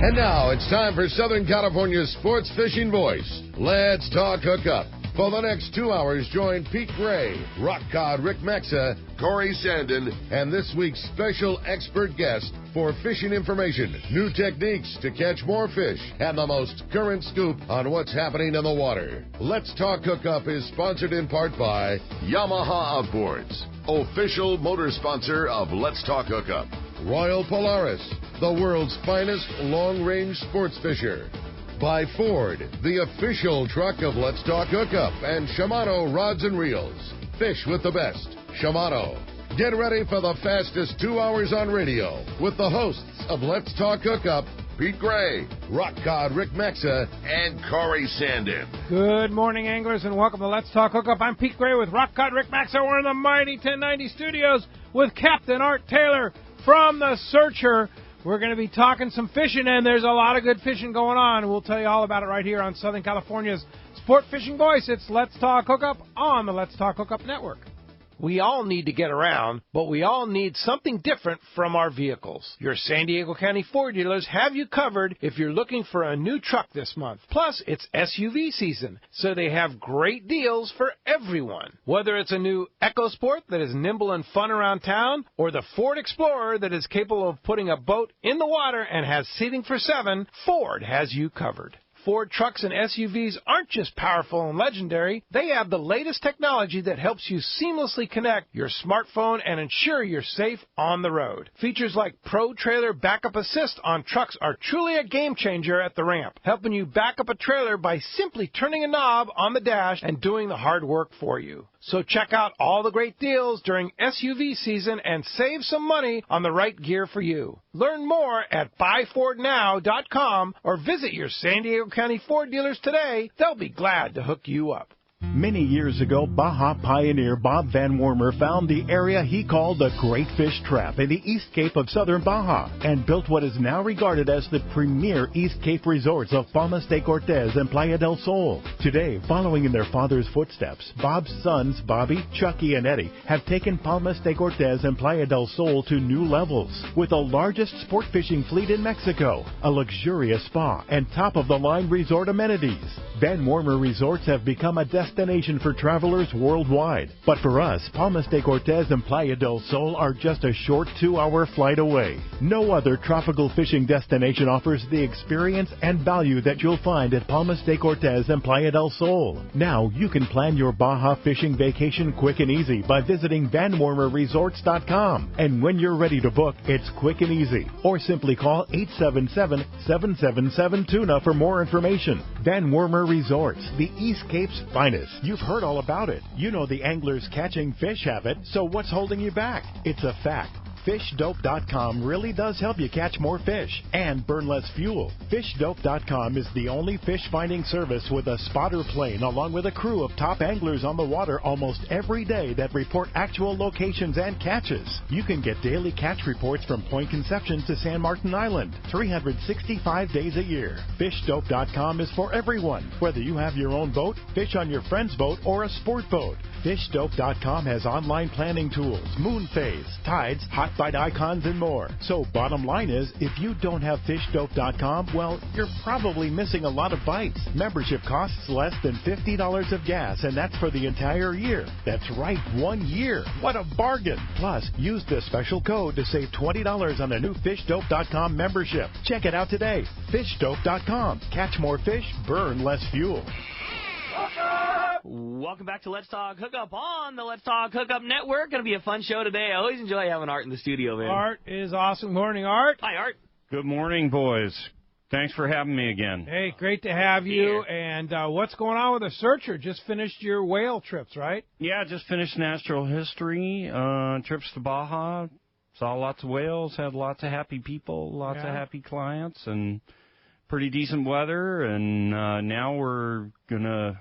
And now it's time for Southern California's sports fishing voice. Let's talk hookup. For the next 2 hours, join Pete Gray, Rock Cod Rick Maxa, Corey Sandin, and this week's special expert guest for fishing information, new techniques to catch more fish, and the most current scoop on what's happening in the water. Let's Talk Hookup is sponsored in part by Yamaha Outboards, official motor sponsor of Let's Talk Hookup. Royal Polaris, the world's finest long-range sports fisher. By Ford, the official truck of Let's Talk Hookup, and Shimano Rods and Reels. Fish with the best. Shimano. Get ready for the fastest 2 hours on radio with the hosts of Let's Talk Hookup, Pete Gray, Rock Cod Rick Maxa, and Corey Sandin. Good morning, anglers, and welcome to Let's Talk Hookup. I'm Pete Gray with Rock Cod Rick Maxa. We're in the mighty 1090 studios with Captain Art Taylor from The Searcher. We're going to be talking some fishing, and there's a lot of good fishing going on. We'll tell you all about it right here on Southern California's Sport Fishing Voice. It's Let's Talk Hookup on the Let's Talk Hookup Network. We all need to get around, but we all need something different from our vehicles. Your San Diego County Ford dealers have you covered if you're looking for a new truck this month. Plus, it's SUV season, so they have great deals for everyone. Whether it's a new EcoSport that is nimble and fun around town, or the Ford Explorer that is capable of putting a boat in the water and has seating for 7, Ford has you covered. Ford trucks and SUVs aren't just powerful and legendary. They have the latest technology that helps you seamlessly connect your smartphone and ensure you're safe on the road. Features like Pro Trailer Backup Assist on trucks are truly a game changer at the ramp, helping you back up a trailer by simply turning a knob on the dash and doing the hard work for you. So check out all the great deals during SUV season and save some money on the right gear for you. Learn more at buyfordnow.com or visit your San Diego County Ford dealers today. They'll be glad to hook you up. Many years ago, Baja pioneer Bob Van Wormer found the area he called the Great Fish Trap in the East Cape of southern Baja and built what is now regarded as the premier East Cape resorts of Palmas de Cortez and Playa del Sol. Today, following in their father's footsteps, Bob's sons, Bobby, Chucky, and Eddie, have taken Palmas de Cortez and Playa del Sol to new levels. With the largest sport fishing fleet in Mexico, a luxurious spa, and top-of-the-line resort amenities, Van Wormer Resorts have become a destination for travelers worldwide. But for us, Palmas de Cortez and Playa del Sol are just a short 2-hour flight away. No other tropical fishing destination offers the experience and value that you'll find at Palmas de Cortez and Playa del Sol. Now you can plan your Baja fishing vacation quick and easy by visiting VanWormerResorts.com. And when you're ready to book, it's quick and easy. Or simply call 877-777-TUNA for more information. Van Wormer Resorts, the East Cape's finest. You've heard all about it. You know the anglers catching fish have it, so what's holding you back? It's a fact. FishDope.com really does help you catch more fish and burn less fuel. FishDope.com is the only fish finding service with a spotter plane along with a crew of top anglers on the water almost every day that report actual locations and catches. You can get daily catch reports from Point Conception to San Martin Island, 365 days a year. FishDope.com is for everyone, whether you have your own boat, fish on your friend's boat, or a sport boat. FishDope.com has online planning tools, moon phase, tides, hot bite icons, and more. So bottom line is, if you don't have FishDope.com, well, you're probably missing a lot of bites. Membership costs less than $50 of gas, and that's for the entire year. That's right, 1 year. What a bargain. Plus, use the special code to save $20 on a new FishDope.com membership. Check it out today. FishDope.com. Catch more fish, burn less fuel. Welcome back to Let's Talk Hookup on the Let's Talk Hookup Network. Going to be a fun show today. I always enjoy having Art in the studio, man. Art is awesome. Morning, Art. Hi, Art. Good morning, boys. Thanks for having me again. Hey, great to have you. And what's going on with The Searcher? Just finished your whale trips, right? Yeah, just finished natural history, trips to Baja. Saw lots of whales, had lots of happy people, lots of happy clients, and pretty decent weather. And now we're going to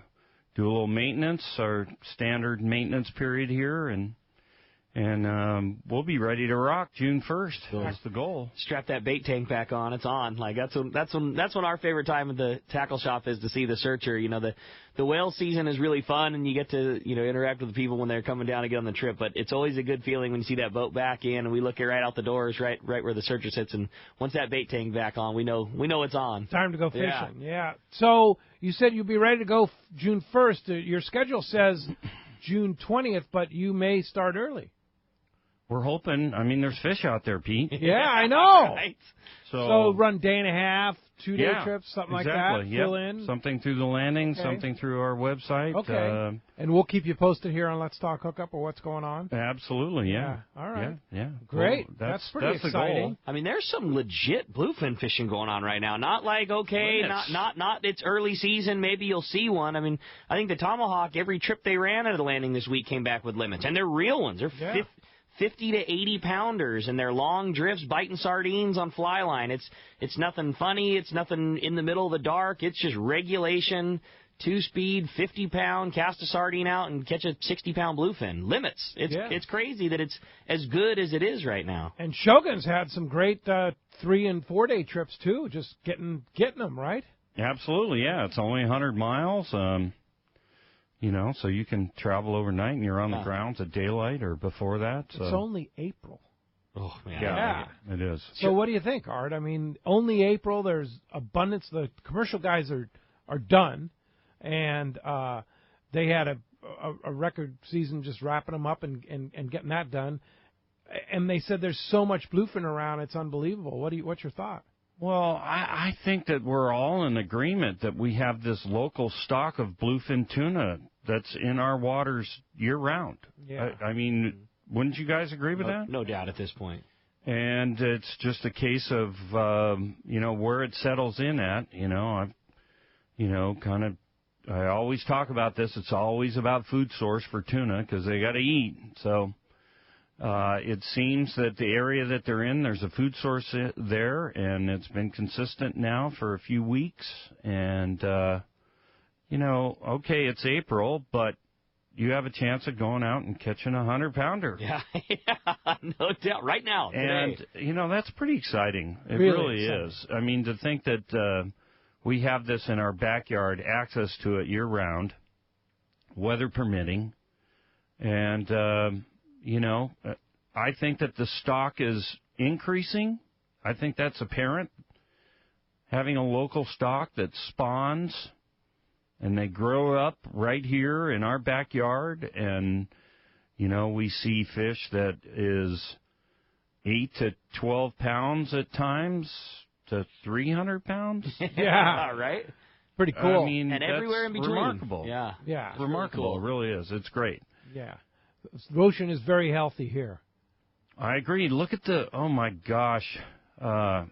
do a little maintenance, our standard maintenance period here, and And we'll be ready to rock June 1st. That's the goal. Strap that bait tank back on. It's on. Like that's when our favorite time at the tackle shop is to see the Searcher. You know, the whale season is really fun, and you get to interact with the people when they're coming down to get on the trip. But it's always a good feeling when you see that boat back in, and we look right out the doors, right where the Searcher sits. And once that bait tank back on, we know it's on. Time to go fishing. Yeah. So you said you'll be ready to go June 1st. Your schedule says June 20th, but you may start early. We're hoping. I mean, there's fish out there, Pete. Yeah, I know. Right. So run day and a half, 2-day trips, something like that. Yep. Fill in. Something through the landing, something through our website. Okay. And we'll keep you posted here on Let's Talk Hookup or what's going on. Absolutely, yeah. All right. Yeah. Great. Well, that's pretty exciting. The goal. I mean, there's some legit bluefin fishing going on right now. Not like, not it's early season, maybe you'll see one. I mean, I think the Tomahawk, every trip they ran at the landing this week came back with limits. And they're real ones. They're 50 to 80 pounders, and they're long drifts biting sardines on fly line. It's nothing funny. It's nothing in the middle of the dark. It's just regulation, 2-speed, 50-pound, cast a sardine out and catch a 60-pound bluefin. Limits. It's crazy that it's as good as it is right now. And Shogun's had some great 3- and 4-day trips too, just getting them, right? Absolutely, yeah. It's only 100 miles. So you can travel overnight and you're on the grounds at daylight or before that. So. It's only April. Oh, man. Yeah, it is. So what do you think, Art? I mean, only April. There's abundance. The commercial guys are done, and they had a record season just wrapping them up and getting that done. And they said there's so much bluefin around, it's unbelievable. What's your thought? Well, I think that we're all in agreement that we have this local stock of bluefin tuna that's in our waters year-round. Yeah. I mean, wouldn't you guys agree with that? No doubt at this point. And it's just a case of, where it settles in at. I always talk about this. It's always about food source for tuna because they got to eat. So it seems that the area that they're in, there's a food source there, and it's been consistent now for a few weeks. And, okay, it's April, but you have a chance of going out and catching a 100-pounder. Yeah, no doubt. Right now, today. And, that's pretty exciting. It really is. I mean, to think that we have this in our backyard, access to it year-round, weather permitting, and, I think that the stock is increasing. I think that's apparent. Having a local stock that spawns and they grow up right here in our backyard, and, we see fish that is 8 to 12 pounds at times to 300 pounds. Yeah, right? Pretty cool. I mean, and everywhere in between. Remarkable. Yeah. It's remarkable. Really cool. It really is. It's great. Yeah. The ocean is very healthy here. I agree. Look at oh my gosh. I've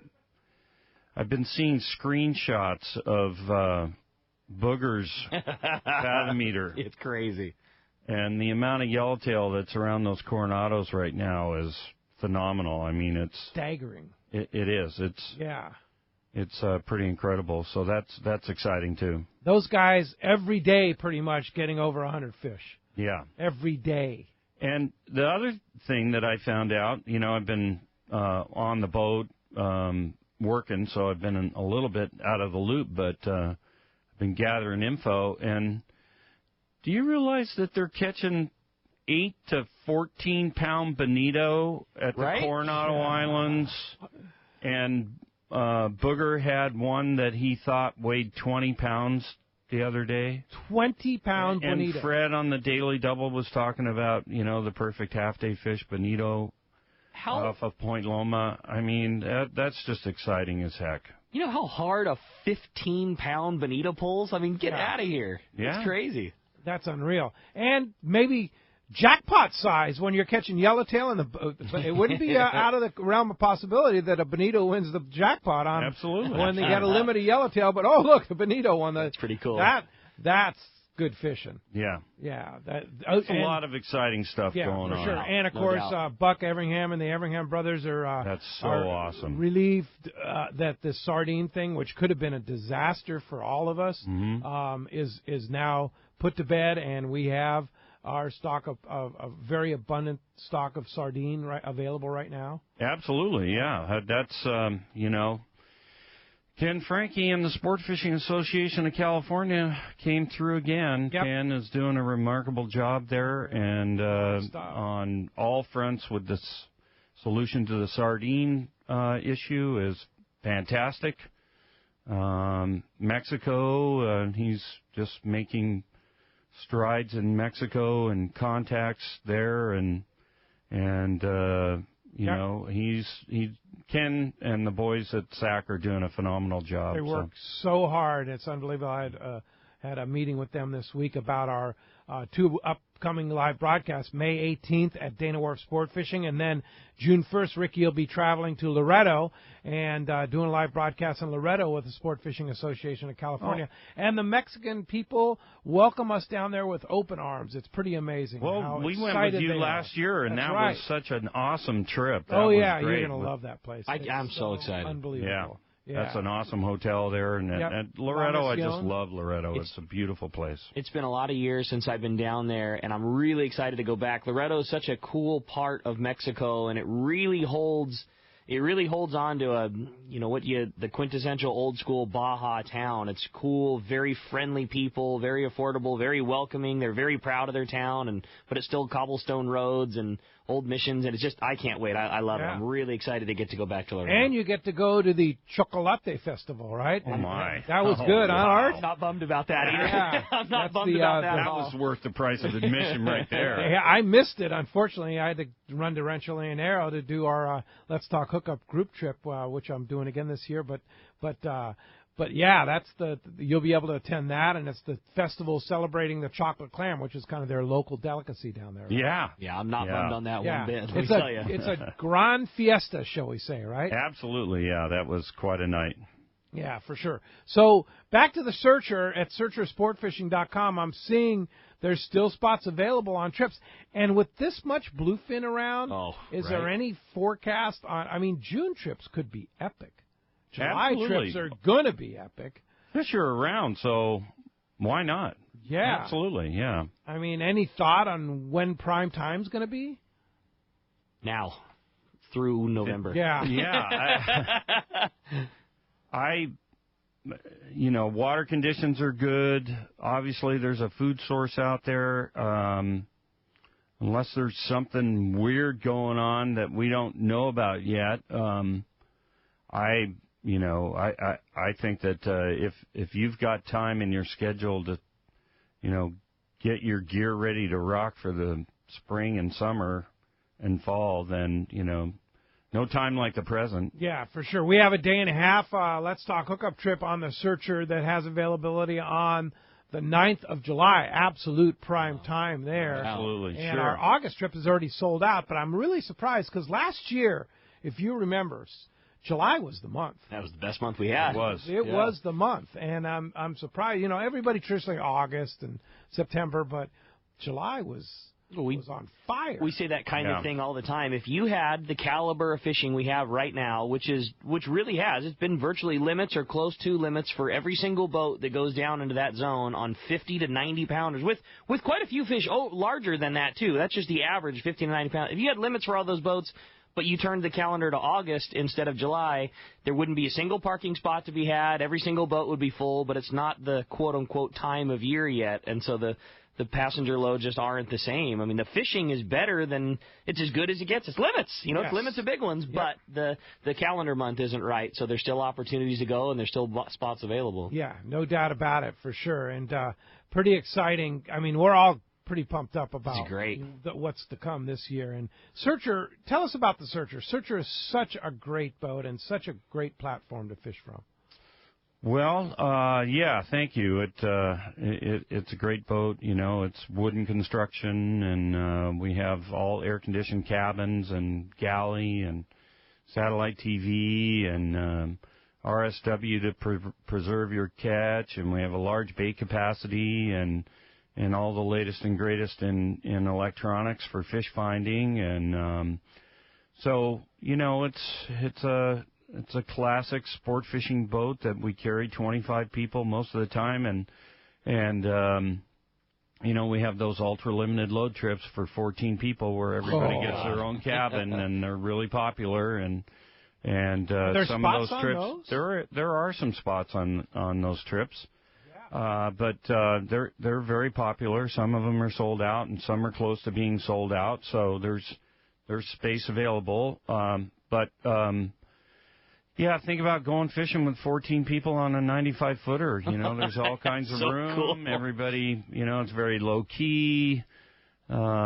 been seeing screenshots of boogers fathometer. It's crazy. And the amount of yellowtail that's around those coronados right now is phenomenal. I mean, it's staggering. It is. It's pretty incredible. So that's exciting too. Those guys every day pretty much getting over 100 fish. Yeah. Every day. And the other thing that I found out, I've been on the boat working, so I've been a little bit out of the loop, but I've been gathering info. And do you realize that they're catching 8 to 14-pound bonito at the Coronado Islands? And Booger had one that he thought weighed 20 pounds the other day. 20-pound bonito. And Fred on the Daily Double was talking about, the perfect half-day fish bonito off of Point Loma. I mean, that's just exciting as heck. You know how hard a 15-pound bonito pulls? I mean, get out of here. Yeah. It's crazy. That's unreal. And maybe jackpot size when you're catching yellowtail, it wouldn't be out of the realm of possibility that a bonito wins the jackpot on. Absolutely. When they get a limited yellowtail, but look, the bonito won. That's pretty cool. That's good fishing. Yeah. Yeah. There's a lot of exciting stuff going on. Sure. And of course, Buck Everingham and the Everingham brothers are that's so awesome. Relieved that this sardine thing, which could have been a disaster for all of us, is now put to bed, and we have our stock of very abundant stock of sardine available right now? Absolutely, yeah. That's, Ken Frankie and the Sport Fishing Association of California came through again. Yep. Ken is doing a remarkable job there, and on all fronts with this solution to the sardine issue is fantastic. Mexico, he's just making strides in Mexico and contacts there, and Ken and the boys at SAC are doing a phenomenal job. They work so hard. It's unbelievable. I had a meeting with them this week about our two upcoming live broadcasts, May 18th at Dana Wharf Sport Fishing, and then June 1st, Ricky will be traveling to Loretto and doing a live broadcast in Loretto with the Sport Fishing Association of California. Oh. And the Mexican people welcome us down there with open arms. It's pretty amazing. Well, we went with you last year, and that was such an awesome trip. That was great. You're going to love that place. I'm so excited. Unbelievable. Yeah. That's an awesome hotel there. And Loretto, I just love Loretto. It's a beautiful place. It's been a lot of years since I've been down there, and I'm really excited to go back. Loretto is such a cool part of Mexico, and it really holds on to the quintessential old school Baja town. It's cool, very friendly people, very affordable, very welcoming. They're very proud of their town, but it's still cobblestone roads and old missions, and it's just, I can't wait. I love it. I'm really excited to get to go back to Loretto. And you get to go to the Chocolate Festival, right? Oh, my. That was good, huh, Art? I'm not bummed about that either. Yeah. I'm not bummed about that at all. That was worth the price of admission right there. Yeah, I missed it, unfortunately. I had to run to Rancho Leonero to do our Let's Talk Hookup group trip, which I'm doing again this year. But yeah, that's you'll be able to attend that, and it's the festival celebrating the chocolate clam, which is kind of their local delicacy down there. Right? Yeah, I'm not bummed on that one bit. It's a grand fiesta, shall we say, right? Absolutely, yeah. That was quite a night. Yeah, for sure. So back to the Searcher at searchersportfishing.com. I'm seeing there's still spots available on trips, and with this much bluefin around, is there any forecast on? I mean, June trips could be epic. July trips are going to be epic. Fish are around, so why not? Yeah. Absolutely, yeah. I mean, any thought on when prime time's going to be? Now, through November. Yeah. Water conditions are good. Obviously, there's a food source out there. Unless there's something weird going on that we don't know about yet, I think that if you've got time in your schedule to, get your gear ready to rock for the spring and summer and fall, then, no time like the present. Yeah, for sure. We have a day and a half Let's Talk Hookup trip on the Searcher that has availability on the 9th of July. Absolute prime time there. Absolutely, and sure. Our August trip is already sold out, but I'm really surprised because last year, if you remember, July was the month. That was the best month we had. It was the month, and I'm surprised. Everybody traditionally August and September, but July was on fire. We say that kind of thing all the time. If you had the caliber of fishing we have right now, which really has, it's been virtually limits or close to limits for every single boat that goes down into that zone on 50 to 90 pounders, with quite a few fish larger than that too. That's just the average, 50 to 90 pounds. If you had limits for all those boats, but you turned the calendar to August instead of July, there wouldn't be a single parking spot to be had. Every single boat would be full, but it's not the quote-unquote time of year yet, and so the passenger loads just aren't the same. I mean, the fishing is better than – it's as good as it gets. It's limits. It's limits of big ones, but the calendar month isn't right, so there's still opportunities to go, and there's still spots available. Yeah, no doubt about it, for sure, and pretty exciting. I mean, we're all pretty pumped up about what's to come this year. And Searcher, tell us about the Searcher. Searcher is such a great boat and such a great platform to fish from. Well, thank you. It's a great boat. It's wooden construction, and we have all air-conditioned cabins and galley and satellite TV and RSW to preserve your catch, and we have a large bait capacity and all the latest and greatest in electronics for fish finding, and so it's a classic sport fishing boat that we carry 25 people most of the time, and we have those ultra-limited load trips for 14 people where everybody gets their own cabin, and they're really popular. And some of those trips, there are some spots on those trips. But they're very popular. Some of them are sold out, and some are close to being sold out. So there's space available. Think about going fishing with 14 people on a 95-footer. There's all kinds of so room. Cool. Everybody, it's very low key. There's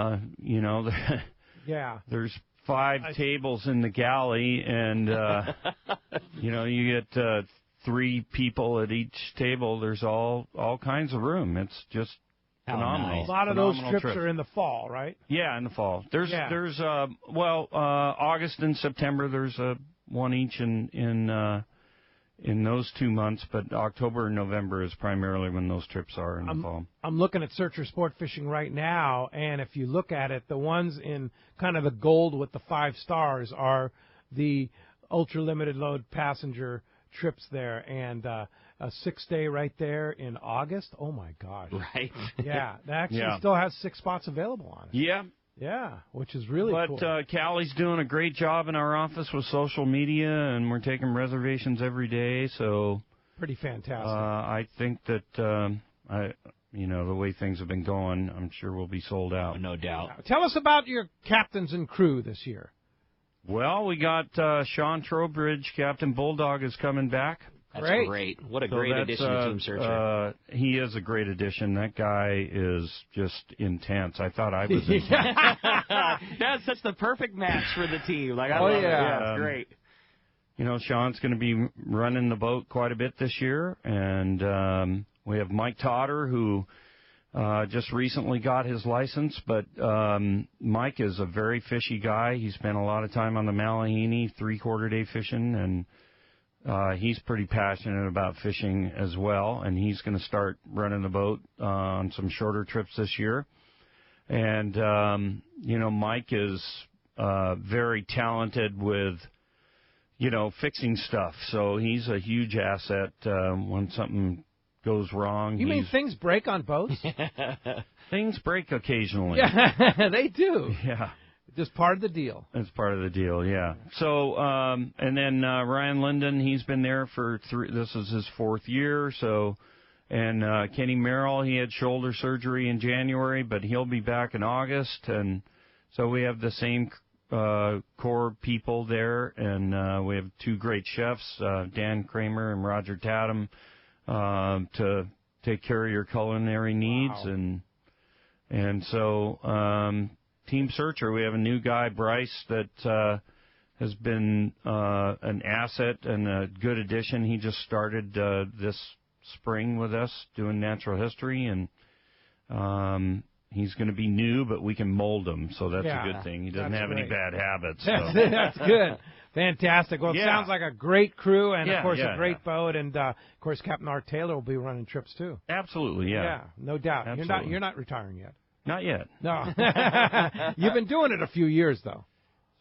5 tables in the galley, and you get 3 people at each table. There's all kinds of room. It's just phenomenal. Nice. A lot of those trips are in the fall, right? Yeah, in the fall. There's August and September. There's one each in those 2 months, but October and November is primarily when those trips are in the fall. I'm looking at Searcher Sport Fishing right now, and if you look at it, the ones in kind of the gold with the 5 stars are the ultra limited load passenger trips there, and a 6-day right there in August. Oh my gosh! Right? Yeah, that actually still has 6 spots available on it. Yeah, which is really cool. But Callie's doing a great job in our office with social media, and we're taking reservations every day. So pretty fantastic. I think that the way things have been going, I'm sure we'll be sold out. No doubt. Tell us about your captains and crew this year. Well, we got Sean Trowbridge, Captain Bulldog, is coming back. That's great. What a great addition to Team Searcher. He is a great addition. That guy is just intense. I thought I was intense. That's the perfect match for the team. I love it. Yeah, it's great. Sean's going to be running the boat quite a bit this year. And we have Mike Totter, who just recently got his license. But Mike is a very fishy guy. He spent a lot of time on the Malahini, 3/4-day fishing, and he's pretty passionate about fishing as well, and he's going to start running the boat on some shorter trips this year. And, Mike is very talented with, fixing stuff. So he's a huge asset when something goes wrong. You mean things break on boats? Things break occasionally. Yeah, they do. Yeah. Just part of the deal. It's part of the deal, yeah. So, and then Ryan Linden, he's been there for this is his 4th year. So, and Kenny Merrill, he had shoulder surgery in January, but he'll be back in August. And so we have the same core people there, and we have 2 great chefs, Dan Kramer and Roger Tatum, to take care of your culinary needs. Wow. And so Team Searcher, we have a new guy, Bryce, that has been an asset and a good addition. He just started this spring with us doing natural history, and he's going to be new, but we can mold him, so that's a good thing. He doesn't have any bad habits. So. That's good. Fantastic. Well, it sounds like a great crew and, of course, a great boat. And, of course, Captain Art Taylor will be running trips, too. Absolutely, Yeah, no doubt. Absolutely. You're not retiring yet. Not yet. No. You've been doing it a few years, though.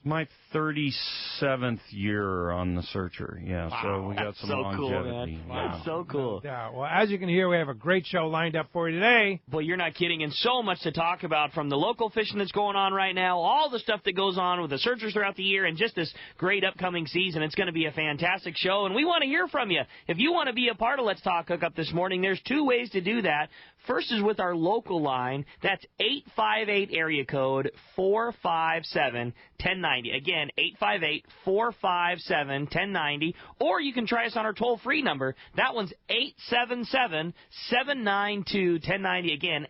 My 37th year on the Searcher, Wow, so we got some longevity. Cool, man. That's so cool. Yeah, well, as you can hear, we have a great show lined up for you today. Well, you're not kidding, and so much to talk about from the local fishing that's going on right now, all the stuff that goes on with the Searchers throughout the year, and just this great upcoming season. It's going to be a fantastic show, and we want to hear from you. If you want to be a part of Let's Talk Hookup this morning, there's 2 ways to do that. First is with our local line. That's 858 area code 457-1090. Again, 858-457-1090. Or you can try us on our toll-free number. That one's 877-792-1090. Again,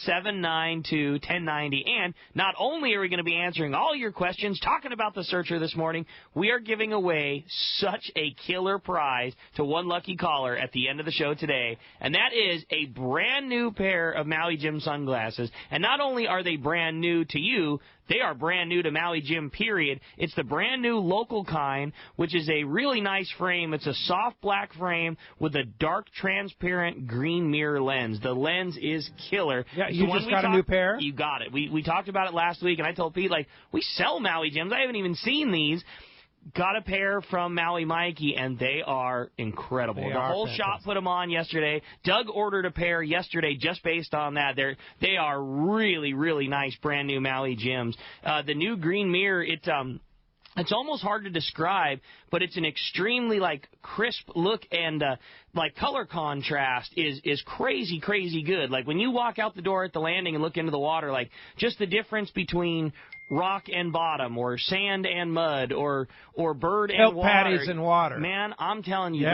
877-792-1090. And not only are we going to be answering all your questions, talking about the Searcher this morning, we are giving away such a killer prize to one lucky caller at the end of the show today. And that is a brand new pair of Maui Jim sunglasses. And not only are they brand new to you, they are brand new to Maui Jim, period. It's the brand new local kind, which is a really nice frame. It's a soft black frame with a dark transparent green mirror lens. The lens is killer. Yeah, you just got a new pair? You got it. We talked about it last week, and I told Pete, we sell Maui Jims. I haven't even seen these. got a pair from Maui Mikey, and they are incredible. The whole shop put them on yesterday. Doug ordered a pair yesterday just based on that. They are really, really nice, brand new Maui Jims. The new green mirror, it's almost hard to describe, but it's an extremely crisp look, and color contrast is crazy, crazy good. Like when you walk out the door at the landing and look into the water, just the difference between rock and bottom, or sand and mud, or bird and water. Patties and water. Man, I'm telling you,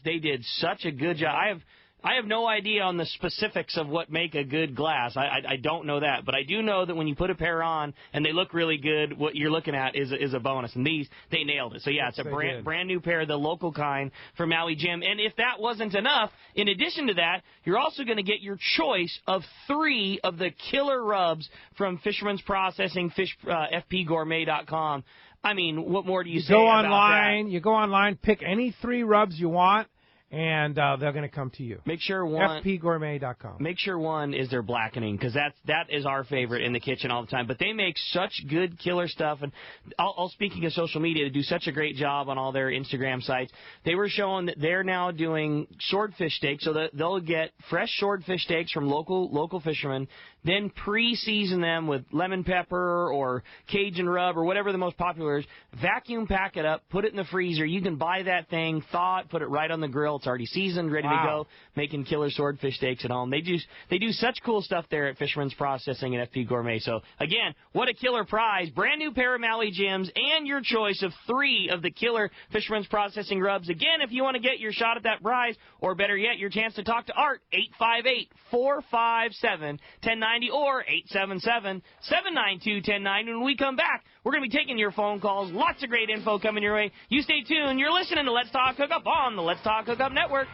they did such a good job. I have no idea on the specifics of what make a good glass. I don't know that, but I do know that when you put a pair on and they look really good, what you're looking at is a bonus. And these, they nailed it. So yeah, it's a brand new pair, the local kind from Maui Jim. And if that wasn't enough, in addition to that, you're also going to get your choice of 3 of the killer rubs from Fisherman's Processing, fpgourmet.com. I mean, what more do you say about that? You go online, pick any 3 rubs you want, and they're going to come to you. Make sure one fpgourmet.com. Make sure one is their blackening, because that is our favorite in the kitchen all the time. But they make such good killer stuff, and speaking of social media, they do such a great job on all their Instagram sites. They were showing that they're now doing swordfish steaks, so that they'll get fresh swordfish steaks from local fishermen, then pre-season them with lemon pepper or Cajun rub or whatever the most popular is, vacuum pack it up, put it in the freezer. You can buy that thing, thaw it, put it right on the grill. It's already seasoned, ready to go, making killer swordfish steaks at home. They do such cool stuff there at Fisherman's Processing and FP Gourmet. So, again, what a killer prize. Brand new pair of Maui Jims and your choice of 3 of the killer Fisherman's Processing rubs. Again, if you want to get your shot at that prize, or better yet, your chance to talk to Art, 858-457-1090 or 877-792-1090. When we come back, we're going to be taking your phone calls. Lots of great info coming your way. You stay tuned. You're listening to Let's Talk Hookup on the Let's Talk Hookup Network.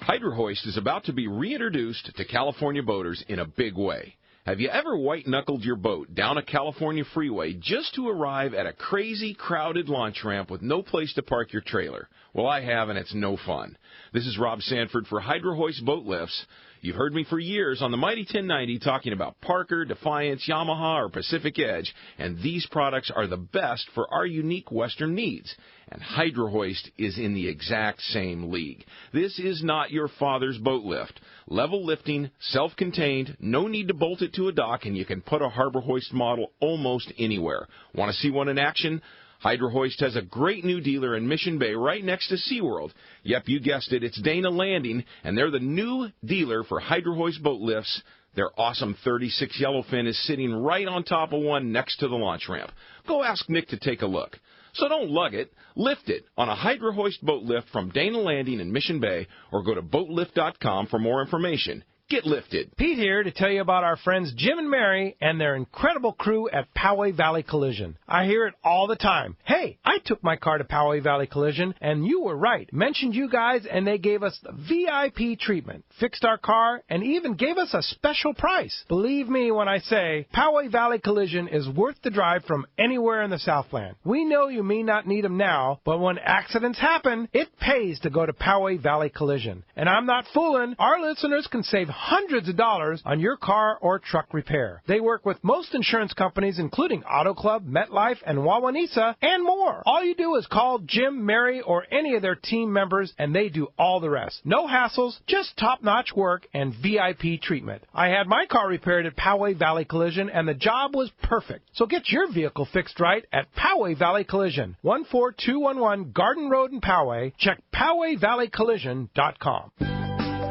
Hydro Hoist is about to be reintroduced to California boaters in a big way. Have you ever white-knuckled your boat down a California freeway just to arrive at a crazy, crowded launch ramp with no place to park your trailer? Well, I have, and it's no fun. This is Rob Sanford for Hydro Hoist Boat Lifts. You've heard me for years on the Mighty 1090 talking about Parker, Defiance, Yamaha, or Pacific Edge, and these products are the best for our unique Western needs. And Hydro Hoist is in the exact same league. This is not your father's boat lift. Level lifting, self-contained, no need to bolt it to a dock, and you can put a Harbor Hoist model almost anywhere. Want to see one in action? Hydro Hoist has a great new dealer in Mission Bay right next to SeaWorld. Yep, you guessed it, it's Dana Landing, and they're the new dealer for Hydro Hoist boat lifts. Their awesome 36 yellowfin is sitting right on top of one next to the launch ramp. Go ask Nick to take a look. So don't lug it, lift it on a Hydro Hoist boat lift from Dana Landing in Mission Bay, or go to boatlift.com for more information. Get lifted. Pete here to tell you about our friends Jim and Mary and their incredible crew at Poway Valley Collision. I hear it all the time. Hey, I took my car to Poway Valley Collision, and you were right. Mentioned you guys, and they gave us the VIP treatment, fixed our car, and even gave us a special price. Believe me when I say Poway Valley Collision is worth the drive from anywhere in the Southland. We know you may not need them now, but when accidents happen, it pays to go to Poway Valley Collision. And I'm not fooling. Our listeners can save hundreds of dollars on your car or truck repair. They work with most insurance companies, including Auto Club, MetLife, and Wawanesa, and more. All you do is call Jim, Mary, or any of their team members, and they do all the rest. No hassles, just top-notch work and VIP treatment. I had my car repaired at Poway Valley Collision, and the job was perfect. So get your vehicle fixed right at Poway Valley Collision, 14211 Garden Road in Poway. Check PowayValleyCollision.com.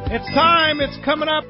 It's time. It's coming up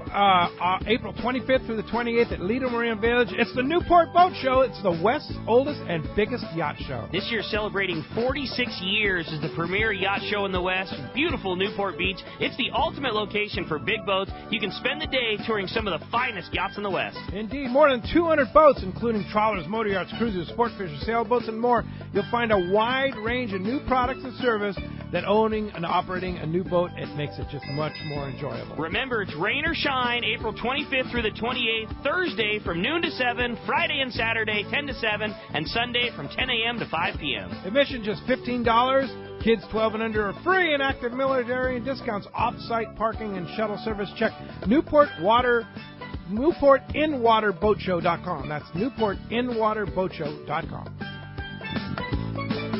April 25th through the 28th at Lido Marina Village. It's the Newport Boat Show. It's the West's oldest and biggest yacht show. This year celebrating 46 years as the premier yacht show in the West. Beautiful Newport Beach. It's the ultimate location for big boats. You can spend the day touring some of the finest yachts in the West. Indeed. More than 200 boats, including trawlers, motor yachts, cruisers, sport fishers, sailboats, and more. You'll find a wide range of new products and service that owning and operating a new boat, it makes it just much more enjoyable. Remember, it's rain or shine, April 25th through the 28th, Thursday from noon to 7, Friday and Saturday 10 to 7, and Sunday from 10 a.m. to 5 p.m. Admission just $15. Kids 12 and under are free, and active military and discounts, off-site parking and shuttle service. Check NewportInWaterBoatShow.com. That's NewportInWaterBoatShow.com.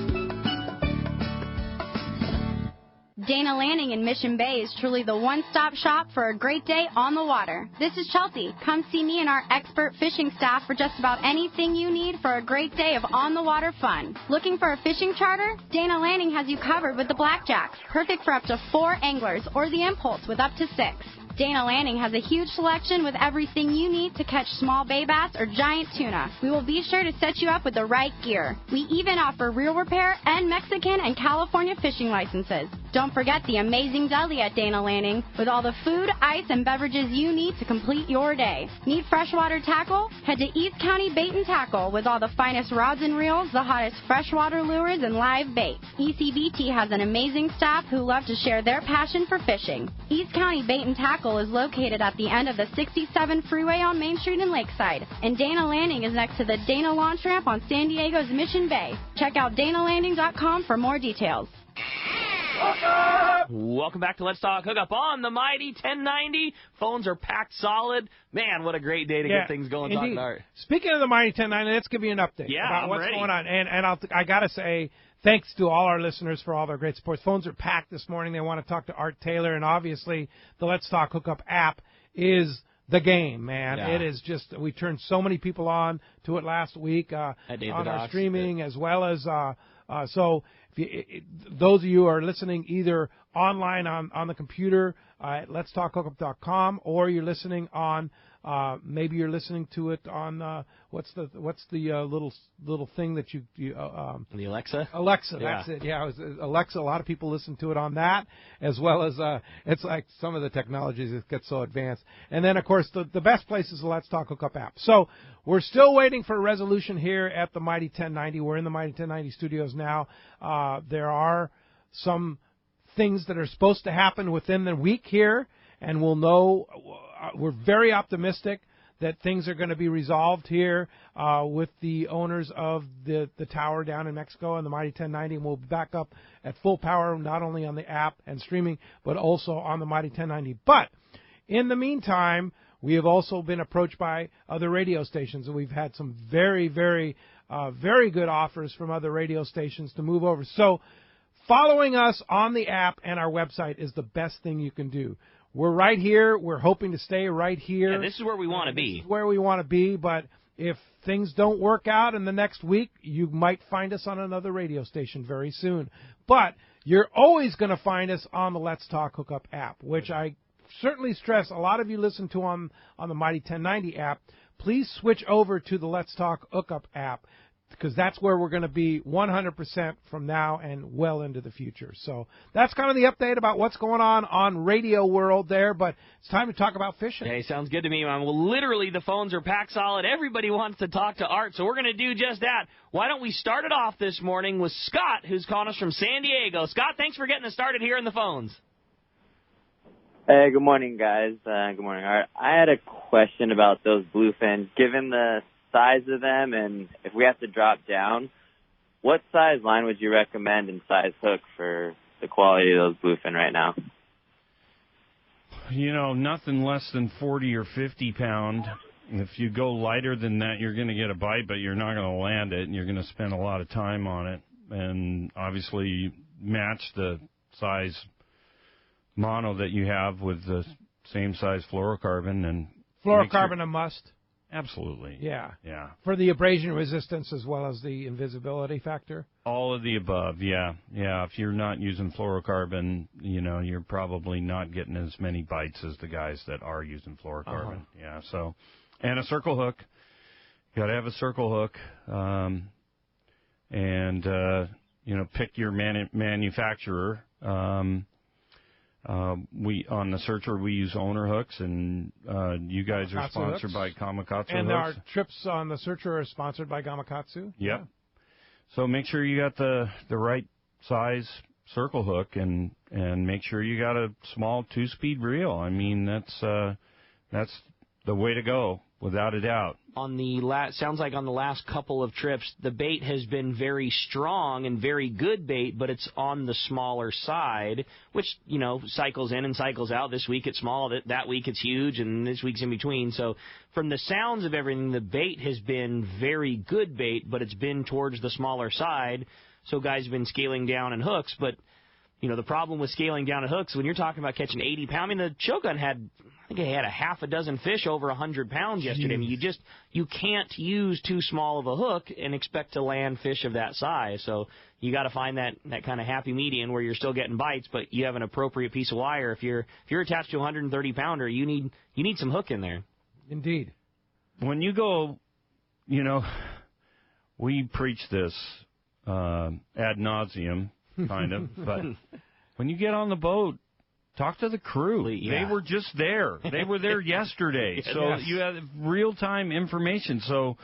Dana Landing in Mission Bay is truly the one-stop shop for a great day on the water. This is Chelsea. Come see me and our expert fishing staff for just about anything you need for a great day of on-the-water fun. Looking for a fishing charter? Dana Landing has you covered with the Blackjacks, perfect for up to 4 anglers, or the Impulse with up to 6. Dana Landing has a huge selection with everything you need to catch small bay bass or giant tuna. We will be sure to set you up with the right gear. We even offer reel repair and Mexican and California fishing licenses. Don't forget the amazing deli at Dana Landing with all the food, ice, and beverages you need to complete your day. Need freshwater tackle? Head to East County Bait and Tackle with all the finest rods and reels, the hottest freshwater lures, and live bait. ECBT has an amazing staff who love to share their passion for fishing. East County Bait and Tackle is located at the end of the 67 freeway on Main Street in Lakeside, and Dana Landing is next to the Dana Launch Ramp on San Diego's Mission Bay. Check out danalanding.com for more details. Welcome back to Let's Talk Hookup on the Mighty 1090. Phones are packed solid. Man, what a great day to get things going. Talking Art. Speaking of the Mighty 1090, let's give you an update about what's going on. And I got to say, thanks to all our listeners for all their great support. Phones are packed this morning. They want to talk to Art Taylor, and obviously the Let's Talk Hookup app is the game, man. It is just, we turned so many people on to it last week on our streaming, as well as so those of you who are listening either online on the computer at letstalkhookup.com, or you're listening on maybe you're listening to it on what's the little thing that you the Alexa? Alexa, that's it. Yeah, Alexa. A lot of people listen to it on that, as well as it's like some of the technologies that get so advanced. And then, of course, the best place is the Let's Talk Hookup app. So we're still waiting for a resolution here at the Mighty 1090. We're in the Mighty 1090 studios now. There are some things that are supposed to happen within the week here, and we'll know. We're very optimistic that things are going to be resolved here with the owners of the tower down in Mexico and the Mighty 1090, and we'll be back up at full power, not only on the app and streaming, but also on the Mighty 1090. But in the meantime, we have also been approached by other radio stations, and we've had some very, very, very good offers from other radio stations to move over. So following us on the app and our website is the best thing you can do. We're right here. We're hoping to stay right here. Yeah, this is where we want to be. This is where we want to be, but if things don't work out in the next week, you might find us on another radio station very soon. But you're always going to find us on the Let's Talk Hookup app, which I certainly stress a lot of you listen to on the Mighty 1090 app. Please switch over to the Let's Talk Hookup app, because that's where we're going to be 100% from now and well into the future. So that's kind of the update about what's going on Radio World there, but it's time to talk about fishing. Hey, sounds good to me, man. Well, literally, the phones are packed solid. Everybody wants to talk to Art, so we're going to do just that. Why don't we start it off this morning with Scott, who's calling us from San Diego. Scott, thanks for getting us started here in the phones. Hey, good morning, guys. Good morning, Art. I had a question about those bluefins. Given the size of them, and if we have to drop down, what size line would you recommend and size hook for the quality of those bluefin right now? You know, nothing less than 40 or 50 pound. If you go lighter than that, you're going to get a bite, but you're not going to land it, and you're going to spend a lot of time on it. And obviously match the size mono that you have with the same size fluorocarbon. And fluorocarbon a must. Absolutely. Yeah. Yeah. For the abrasion resistance as well as the invisibility factor? All of the above, yeah. Yeah, if you're not using fluorocarbon, you know, you're probably not getting as many bites as the guys that are using fluorocarbon. Yeah, so, and a circle hook. You got to have a circle hook. You know, pick your manufacturer. We on the Searcher we use owner hooks, and you guys are sponsored by Gamakatsu and hooks. our trips on the Searcher are sponsored by Gamakatsu. Yep. Yeah. So make sure you got the right size circle hook, and make sure you got a small 2-speed reel. I mean, that's the way to go, without a doubt. On the sounds like on the last couple of trips, the bait has been very strong and very good bait, but it's on the smaller side, which, you know, cycles in and cycles out. This week it's small, that week it's huge, and this week's in between. So from the sounds of everything, the bait has been very good bait, but it's been towards the smaller side. So guys have been scaling down in hooks, but the problem with scaling down at hooks, when you're talking about catching 80 pounds, I mean, the Shogun had, I think it had a half a dozen fish over 100 pounds yesterday. I mean, you can't use too small of a hook and expect to land fish of that size. So you got to find that kind of happy median where you're still getting bites, but you have an appropriate piece of wire. If you're attached to a 130 pounder, you need some hook in there. Indeed. When you go, we preach this ad nauseum, kind of, but when you get on the boat, talk to the crew. Yeah. They were just there. They were there yesterday. So you have real-time information. So,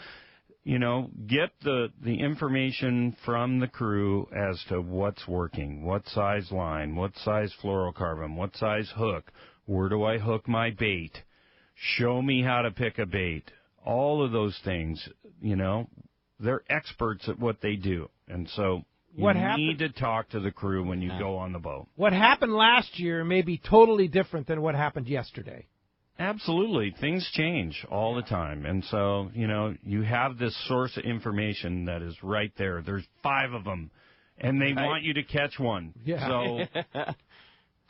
get the information from the crew as to what's working, what size line, what size fluorocarbon, what size hook, where do I hook my bait, show me how to pick a bait. All of those things, they're experts at what they do. And so you need to talk to the crew when you go on the boat. What happened last year may be totally different than what happened yesterday. Absolutely. Things change all the time. And so, you have this source of information that is right there. There's 5 of them, and they want you to catch one. Yeah. So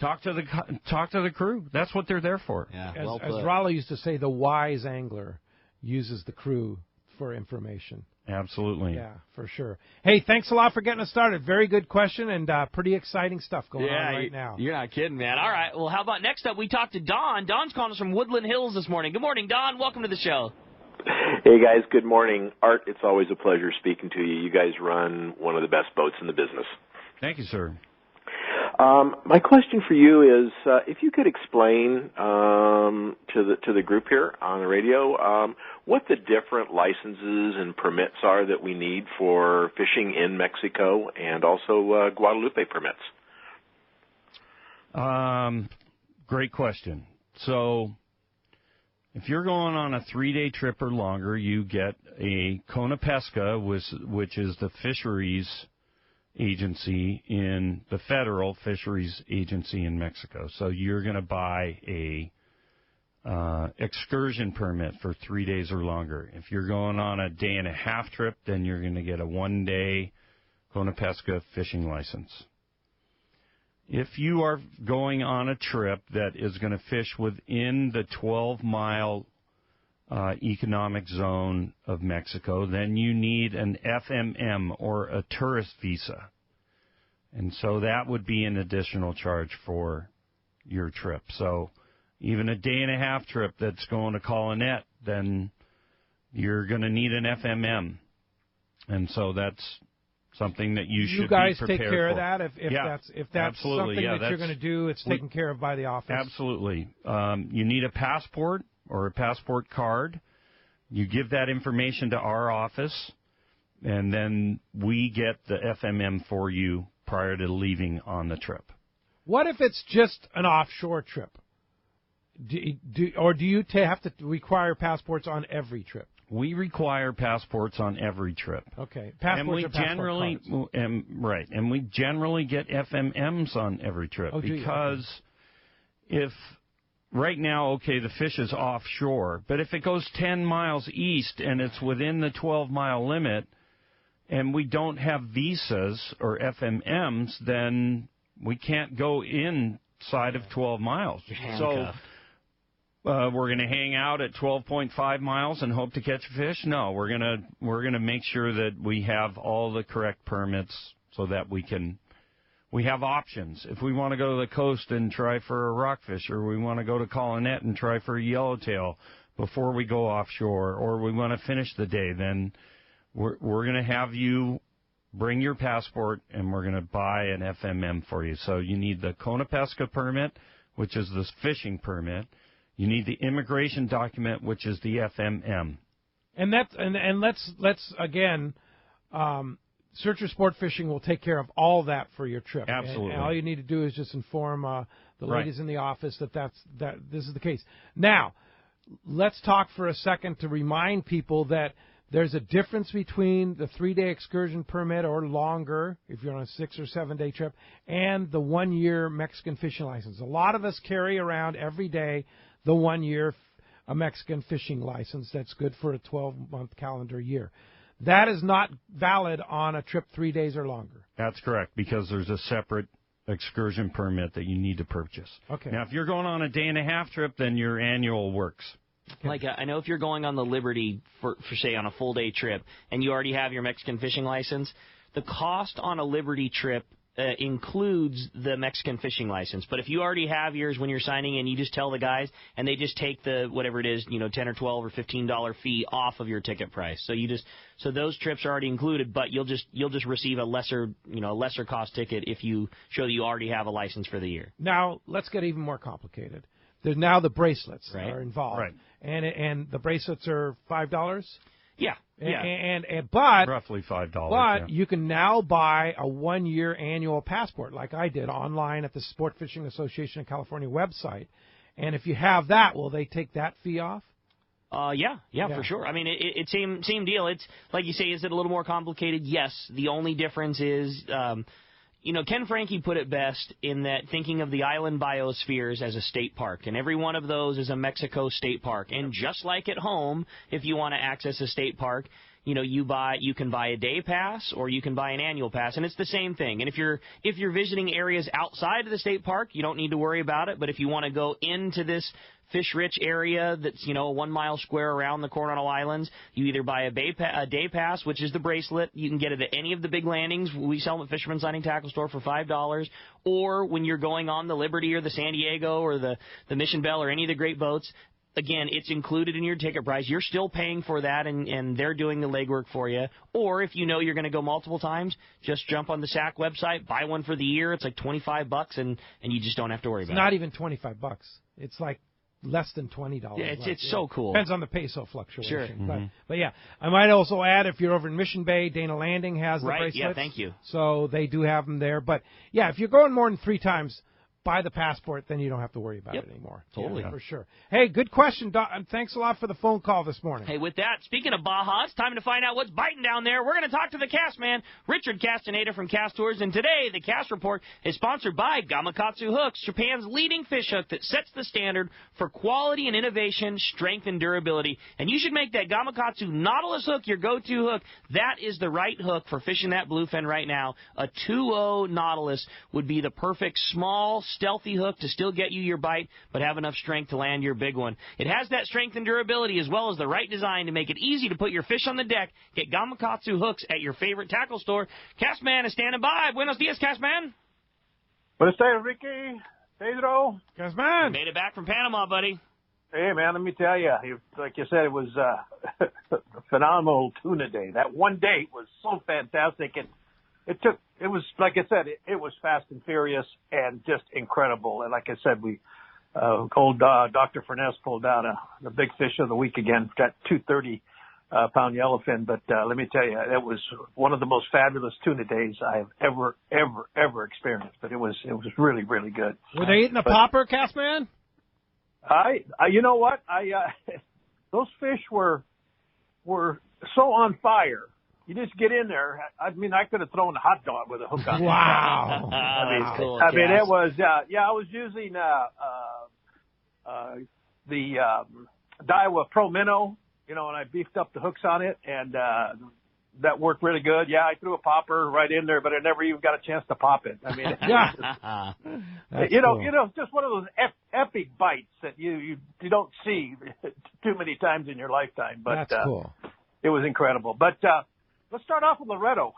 talk to the crew. That's what they're there for. Yeah, as Raleigh used to say, the wise angler uses the crew for information. Absolutely. Yeah, for sure. Hey, thanks a lot for getting us started. Very good question and pretty exciting stuff going on right now. You're not kidding, man. All right, well, how about next up we talk to Don. Don's calling us from Woodland Hills this morning. Good morning, Don. Welcome to the show. Hey, guys. Good morning. Art, it's always a pleasure speaking to you. You guys run one of the best boats in the business. Thank you, sir. My question for you is, if you could explain to the group here on the radio what the different licenses and permits are that we need for fishing in Mexico and also Guadalupe permits. Great question. So if you're going on a 3-day trip or longer, you get a Kona Pesca, which is the fisheries agency in the federal fisheries agency in Mexico. So you're going to buy a excursion permit for 3 days or longer. If you're going on a 1.5-day trip, then you're going to get a 1-day Kona Pesca fishing license. If you are going on a trip that is going to fish within the 12-mile economic zone of Mexico, then you need an FMM or a tourist visa. And so that would be an additional charge for your trip. So even a 1.5-day trip that's going to Colonette, then you're going to need an FMM. And so that's something that you should be prepared for. You guys take care of that? If that's absolutely. something that you're going to do, it's taken care of by the office? Absolutely. You need a passport or a passport card. You give that information to our office, and then we get the FMM for you prior to leaving on the trip. What if it's just an offshore trip? Do you have to require passports on every trip? We require passports on every trip. Okay, passports and we generally get FMMs on every trip because if right now, okay, the fish is offshore, but if it goes 10 miles east and it's within the 12-mile limit and we don't have visas or FMMs, then we can't go inside of 12 miles. So we're going to hang out at 12.5 miles and hope to catch a fish? No, we're going to make sure that we have all the correct permits so that we have options. If we want to go to the coast and try for a rockfish, or we want to go to Colonette and try for a yellowtail before we go offshore, or we want to finish the day, then we're going to have you bring your passport and we're going to buy an FMM for you. So you need the Kona Pesca permit, which is this fishing permit. You need the immigration document, which is the FMM. And let's again, Searcher Sport Fishing will take care of all that for your trip. Absolutely. And all you need to do is just inform the ladies in the office that this is the case. Now, let's talk for a second to remind people that there's a difference between the 3-day excursion permit or longer, if you're on a 6 or 7-day trip, and the 1-year Mexican fishing license. A lot of us carry around every day the 1-year Mexican fishing license that's good for a 12-month calendar year. That is not valid on a trip 3 days or longer. That's correct, because there's a separate excursion permit that you need to purchase. Okay. Now, if you're going on a day-and-a-half trip, then your annual works. Okay. Like, I know if you're going on the Liberty, for say, on a full-day trip, and you already have your Mexican fishing license, the cost on a Liberty trip includes the Mexican fishing license. But if you already have yours when you're signing in, you just tell the guys, and they just take the whatever it is, $10 or $12 or $15 fee off of your ticket price. So those trips are already included, but you'll just receive a lesser cost ticket if you show that you already have a license for the year. Now let's get even more complicated. There's now the bracelets right. are involved, right? And the bracelets are $5. Yeah. But roughly $5. But you can now buy a 1-year annual passport, like I did online at the Sport Fishing Association of California website. And if you have that, will they take that fee off? Yeah, for sure. I mean, it's same deal. It's like you say, is it a little more complicated? Yes. The only difference is, Ken Franke put it best in that thinking of the island biospheres as a state park, and every one of those is a Mexico state park. And just like at home, if you want to access a state park, you can buy a day pass or you can buy an annual pass, and it's the same thing. And if you're visiting areas outside of the state park, you don't need to worry about it. But if you want to go into this fish-rich area that's, a 1 mile square around the Coronado Islands, you either buy a day pass, which is the bracelet. You can get it at any of the big landings. We sell them at Fisherman's Landing Tackle Store for $5. Or when you're going on the Liberty or the San Diego or the Mission Bell or any of the great boats, again, it's included in your ticket price. You're still paying for that, and they're doing the legwork for you. Or if you know you're going to go multiple times, just jump on the SAC website, buy one for the year. It's like $25, and you just don't have to worry about it. It's not even $25. It's like less than $20. Yeah, it's so cool. Depends on the peso fluctuation. Sure. Mm-hmm. But yeah, I might also add, if you're over in Mission Bay, Dana Landing has the bracelets. Yeah, thank you. So they do have them there. But yeah, if you're going more than 3 times, buy the passport, then you don't have to worry about it anymore. Totally. Yeah, for sure. Hey, good question, Doc, and thanks a lot for the phone call this morning. Hey, with that, speaking of Baja, it's time to find out what's biting down there. We're going to talk to the cast man, Richard Castaneda from Cast Tours, and today the Cast Report is sponsored by Gamakatsu Hooks, Japan's leading fish hook that sets the standard for quality and innovation, strength and durability. And you should make that Gamakatsu Nautilus hook your go-to hook. That is the right hook for fishing that bluefin right now. A 2.0 Nautilus would be the perfect small, stealthy hook to still get you your bite, but have enough strength to land your big one. It has that strength and durability as well as the right design to make it easy to put your fish on the deck. Get Gamakatsu hooks at your favorite tackle store. Castman is standing by. Buenos dias, Castman. Buenos dias, Ricky. Pedro. Castman. You made it back from Panama, buddy. Hey, man, let me tell you, like you said, it was a phenomenal tuna day. That one day was so fantastic, and it was, like I said, it was fast and furious and just incredible. And like I said, old Dr. Furness pulled out the big fish of the week again, that 230-pound yellowfin. But let me tell you, it was one of the most fabulous tuna days I have ever experienced. But it was really, really good. Were they eating a popper, Castman? You know what? Those fish were so on fire. You just get in there. I mean, I could have thrown a hot dog with a hook on it. Wow. I mean, it was, I was using the Daiwa Pro Minnow, and I beefed up the hooks on it, and that worked really good. Yeah, I threw a popper right in there, but I never even got a chance to pop it. I mean, just one of those epic bites that you don't see too many times in your lifetime. But that's cool. It was incredible. But let's start off with Loretto.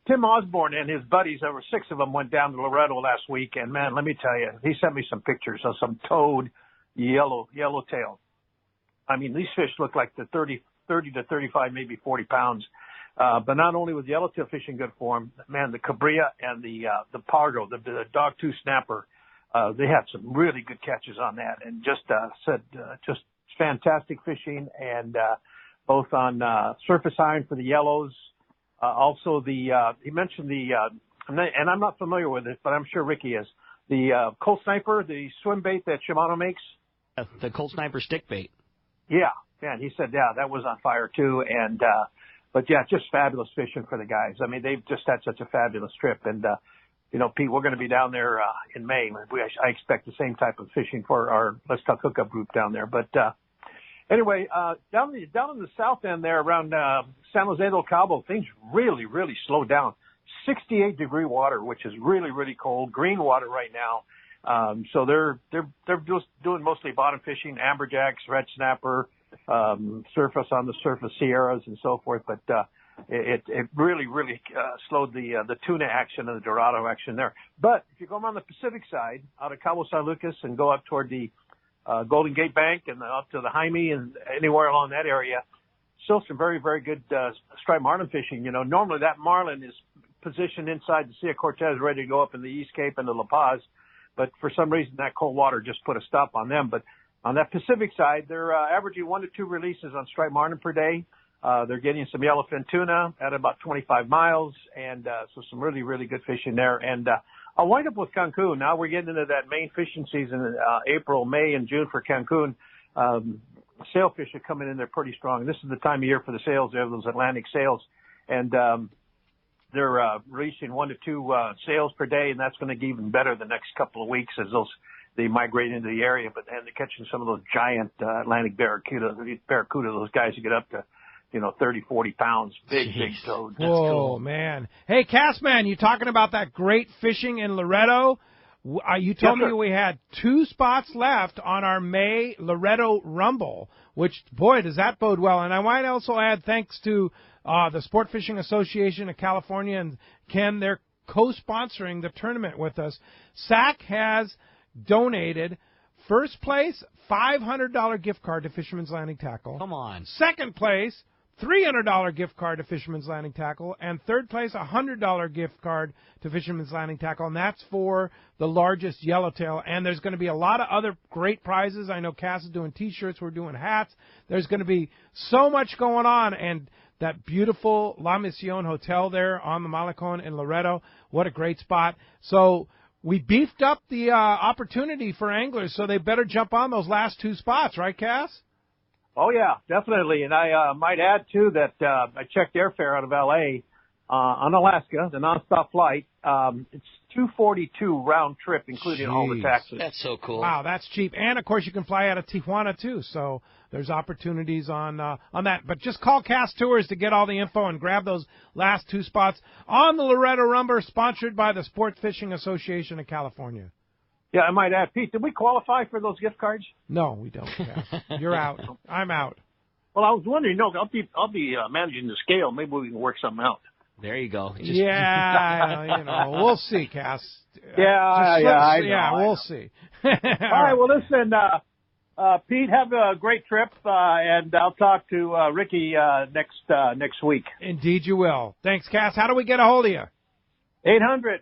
Tim Osborne and his buddies, there were 6 of them, went down to Loretto last week, and man, let me tell you, he sent me some pictures of some toad yellowtail. I mean, these fish look like they're 30 to 35, maybe 40 pounds. But not only was yellowtail fish in good form, man, the Cabrilla and the Pargo, the dogtooth snapper, they had some really good catches on that, and just fantastic fishing, and both on surface iron for the yellows. Also, he mentioned and I'm not familiar with it, but I'm sure Ricky is, the Colt Sniper, the swim bait that Shimano makes. The Colt Sniper stick bait. Yeah, and he said, that was on fire too, and but yeah, just fabulous fishing for the guys. I mean, they've just had such a fabulous trip, and Pete, we're going to be down there in May. I expect the same type of fishing for our Let's Talk Hookup group down there. But anyway, down in the south end there around San Jose del Cabo, things really, really slowed down. 68-degree water, which is really, really cold. Green water right now. So they're just doing mostly bottom fishing, amberjacks, red snapper, surface on the surface Sierras and so forth. But it really slowed the tuna action and the Dorado action there. But if you go on the Pacific side, out of Cabo San Lucas and go up toward the Golden Gate Bank and up to the Jaime and anywhere along that area, still some very, very good striped marlin fishing. You know, normally that marlin is positioned inside the Sea of Cortez, ready to go up in the East Cape and the La Paz. But for some reason, that cold water just put a stop on them. But on that Pacific side, they're averaging 1 to 2 releases on striped marlin per day. They're getting some yellowfin tuna at about 25 miles, and so some really, really good fishing there. And I'll wind up with Cancun. Now we're getting into that main fishing season, April, May, and June for Cancun. Sailfish are coming in there pretty strong. This is the time of year for the sails there, those Atlantic sails. And they're releasing 1 to 2 sails per day, and that's going to get even better the next couple of weeks as they migrate into the area. But and they're catching some of those giant Atlantic barracuda, those guys who get up to 30, 40 pounds. Big toad. That's cool. Man. Hey, Castman, you talking about that great fishing in Loretto? You told me we had 2 spots left on our May Loretto Rumble, which, boy, does that bode well. And I might also add thanks to the Sport Fishing Association of California and Ken. They're co-sponsoring the tournament with us. SAC has donated first place, $500 gift card to Fisherman's Landing Tackle. Come on. Second place, $300 gift card to Fisherman's Landing Tackle, and third place, $100 gift card to Fisherman's Landing Tackle, and that's for the largest yellowtail. And there's going to be a lot of other great prizes. I know Cass is doing T-shirts. We're doing hats. There's going to be so much going on, and that beautiful La Mission Hotel there on the Malecon in Loretto, what a great spot. So we beefed up the opportunity for anglers, so they better jump on those last 2 spots, right, Cass? Oh, yeah, definitely. And I might add, too, that I checked airfare out of L.A. On Alaska, the nonstop flight. It's $242 round trip, including all the taxes. That's so cool. Wow, that's cheap. And, of course, you can fly out of Tijuana, too. So there's opportunities on that. But just call Cass Tours to get all the info and grab those last 2 spots on the Loretto Rumble, sponsored by the Sport Fishing Association of California. Yeah, I might add, Pete, did we qualify for those gift cards? No, we don't, Cass. You're out. I'm out. Well, I was wondering, I'll be managing the scale. Maybe we can work something out. There you go. We'll see, Cass. I know. We'll see. All right, well, listen, Pete, have a great trip, and I'll talk to Ricky next week. Indeed you will. Thanks, Cass. How do we get a hold of you?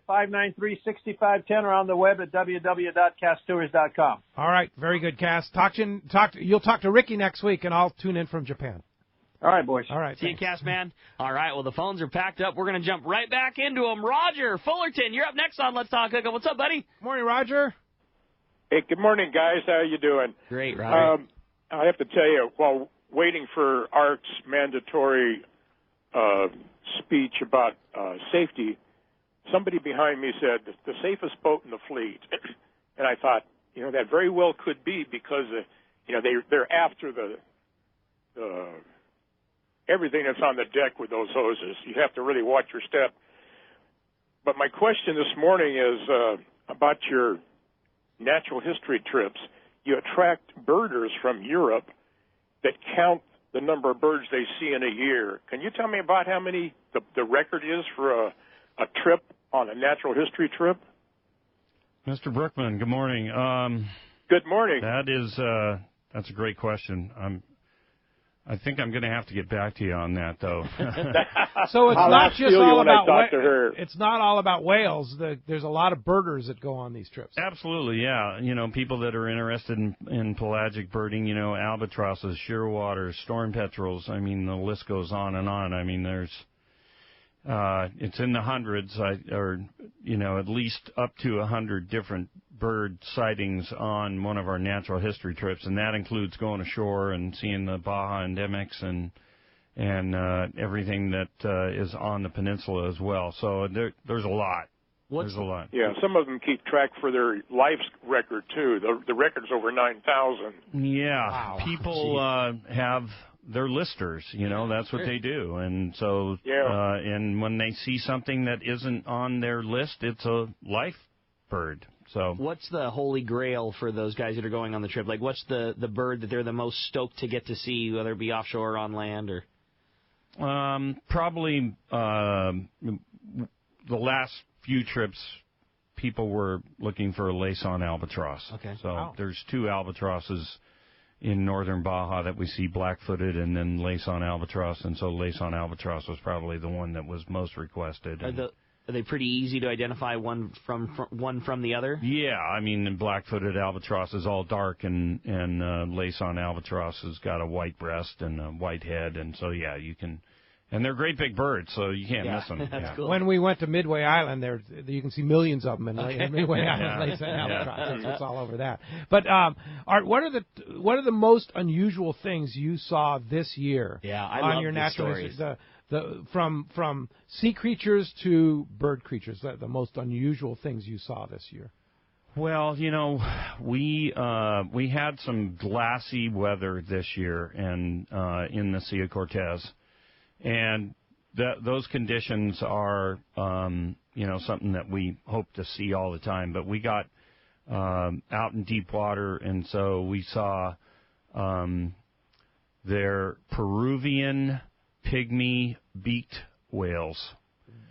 800-593-6510 or on the web at www.casttours.com. All right, very good, Cass. You'll talk to Ricky next week, and I'll tune in from Japan. All right, boys. All right. See you, Cass, man. All right, well, the phones are packed up. We're going to jump right back into them. Roger Fullerton, you're up next on Let's Talk Hookup. What's up, buddy? Morning, Roger. Hey, good morning, guys. How you doing? Great, Roger. I have to tell you, while waiting for Art's mandatory speech about safety, somebody behind me said, the safest boat in the fleet. And I thought, that very well could be because, they're after the everything that's on the deck with those hoses. You have to really watch your step. But my question this morning is about your natural history trips. You attract birders from Europe that count the number of birds they see in a year. Can you tell me about how many the record is for a trip on a natural history trip? Mr. Brookman, good morning. Good morning. That's a great question. I think I'm going to have to get back to you on that, though. So it's not just all about it's not all about whales. There's a lot of birders that go on these trips. Absolutely, yeah. People that are interested in pelagic birding, albatrosses, shearwaters, storm petrels. I mean, the list goes on and on. I mean, there's it's in the hundreds, or at least up to 100 different bird sightings on one of our natural history trips, and that includes going ashore and seeing the Baja endemics and everything that is on the peninsula as well. So there's a lot. There's a lot. Yeah, some of them keep track for their life record too. The record's over 9,000. Yeah, wow. People have they're listers, that's what they do. And so, and when they see something that isn't on their list, it's a life bird. So what's the holy grail for those guys that are going on the trip? Like, what's the bird that they're the most stoked to get to see, whether it be offshore or on land? Or probably the last few trips, people were looking for a lace-on albatross. Okay. So there's 2 albatrosses in northern Baja that we see black-footed, and then lace-on albatross, and so lace-on albatross was probably the one that was most requested. Are they pretty easy to identify one from the other? Yeah, I mean, the black-footed albatross is all dark, and lace-on albatross has got a white breast and a white head, and so you can. And they're great big birds, so you can't miss them. That's cool. When we went to Midway Island, you can see millions of them in Midway Island. Lace-on albatross. It's all over that. But Art, what are the most unusual things you saw this year? I on love your the natural stories. From sea creatures to bird creatures, the most unusual things you saw this year. Well, we had some glassy weather this year, and in the Sea of Cortez, and those conditions are something that we hope to see all the time. But we got out in deep water, and so we saw their Peruvian pygmy beaked whales.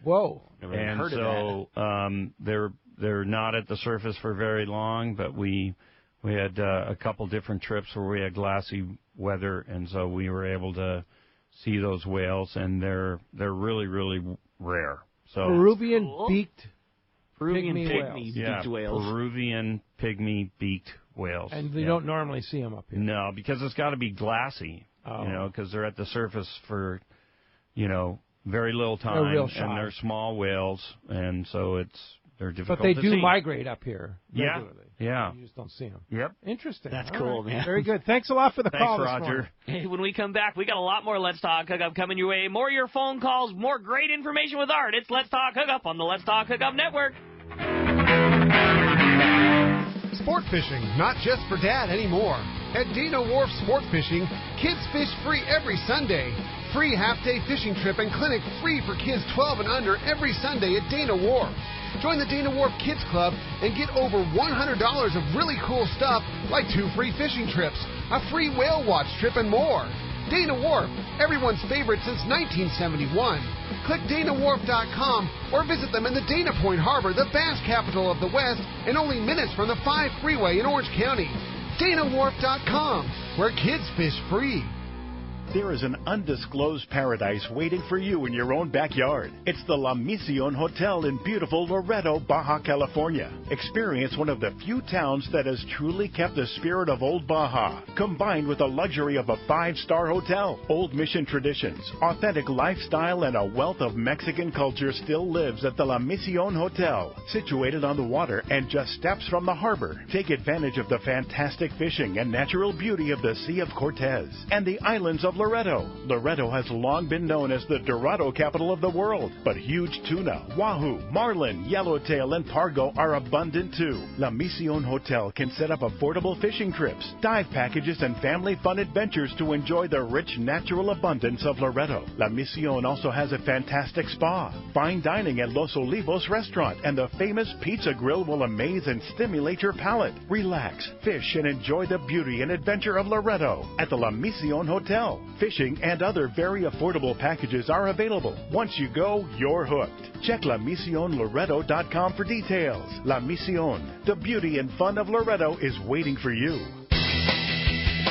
Whoa! Never heard of that. They're not at the surface for very long, but we had a couple different trips where we had glassy weather, and so we were able to see those whales, and they're really, really rare. So Peruvian beaked beaked whales. Peruvian pygmy beaked whales. And you don't normally see them up here. No, because it's got to be glassy. Because they're at the surface for, very little time, and they're small whales, and so they're difficult. But they to do see. migrate up here regularly. Yeah. You just don't see them. Yep. Interesting. That's All cool, right. man. Very good. Thanks a lot for the call, Roger. this morning. Hey, when we come back, we got a lot more Let's Talk Hookup coming your way. More of your phone calls, more great information with Art. It's Let's Talk Hookup on the Let's Talk Hookup Network. Sport fishing, not just for Dad anymore. At Dana Wharf Sport Fishing, kids fish free every Sunday. Free half-day fishing trip and clinic free for kids 12 and under every Sunday at Dana Wharf. Join the Dana Wharf Kids Club and get over $100 of really cool stuff like 2 free fishing trips, a free whale watch trip, and more. Dana Wharf, everyone's favorite since 1971. Click DanaWharf.com or visit them in the Dana Point Harbor, the bass capital of the West, and only minutes from the 5 freeway in Orange County. DanaWharf.com, where kids fish free. There is an undisclosed paradise waiting for you in your own backyard. It's the La Misión Hotel in beautiful Loreto, Baja California. Experience one of the few towns that has truly kept the spirit of old Baja, combined with the luxury of a 5-star hotel. Old mission traditions, authentic lifestyle, and a wealth of Mexican culture still lives at the La Misión Hotel. Situated on the water and just steps from the harbor, take advantage of the fantastic fishing and natural beauty of the Sea of Cortez and the islands of Loreto. Loreto has long been known as the Dorado capital of the world, but huge tuna, wahoo, marlin, yellowtail, and pargo are abundant too. La Misión Hotel can set up affordable fishing trips, dive packages, and family fun adventures to enjoy the rich natural abundance of Loreto. La Misión also has a fantastic spa, fine dining at Los Olivos restaurant, and the famous pizza grill will amaze and stimulate your palate. Relax, fish, and enjoy the beauty and adventure of Loreto at the La Misión Hotel. Fishing and other very affordable packages are available. Once you go, you're hooked. Check LaMisionLoreto.com for details. La Misión, the beauty and fun of Loreto is waiting for you.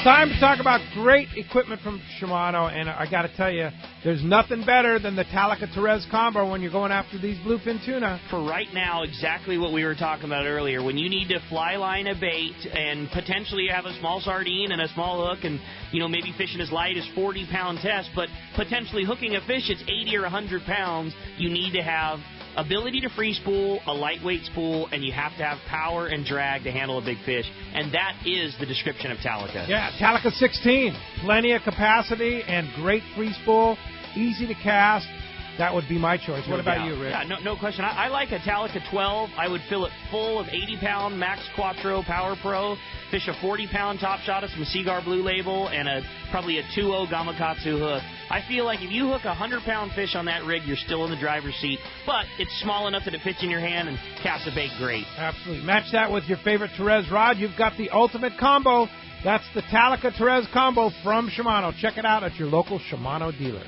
Time to talk about great equipment from Shimano, and I got to tell you, there's nothing better than the Talica Terez combo when you're going after these bluefin tuna. For right now, exactly what we were talking about earlier, when you need to fly line a bait and potentially you have a small sardine and a small hook and, maybe fishing as light as 40-pound test, but potentially hooking a fish that's 80 or 100 pounds, you need to have ability to free spool, a lightweight spool, and you have to have power and drag to handle a big fish. And that is the description of Talica. Yeah, Talica 16. Plenty of capacity and great free spool, easy to cast, that would be my choice. What about you, Rick? Yeah, no question. I like a Talica 12. I would fill it full of 80-pound Max Quattro Power Pro, fish a 40-pound Top Shot of some Seaguar Blue Label, and probably a 2.0 Gamakatsu hook. I feel like if you hook a 100-pound fish on that rig, you're still in the driver's seat, but it's small enough that it fits in your hand and casts a bait great. Absolutely. Match that with your favorite Therese rod. You've got the ultimate combo. That's the Talica Therese combo from Shimano. Check it out at your local Shimano dealer.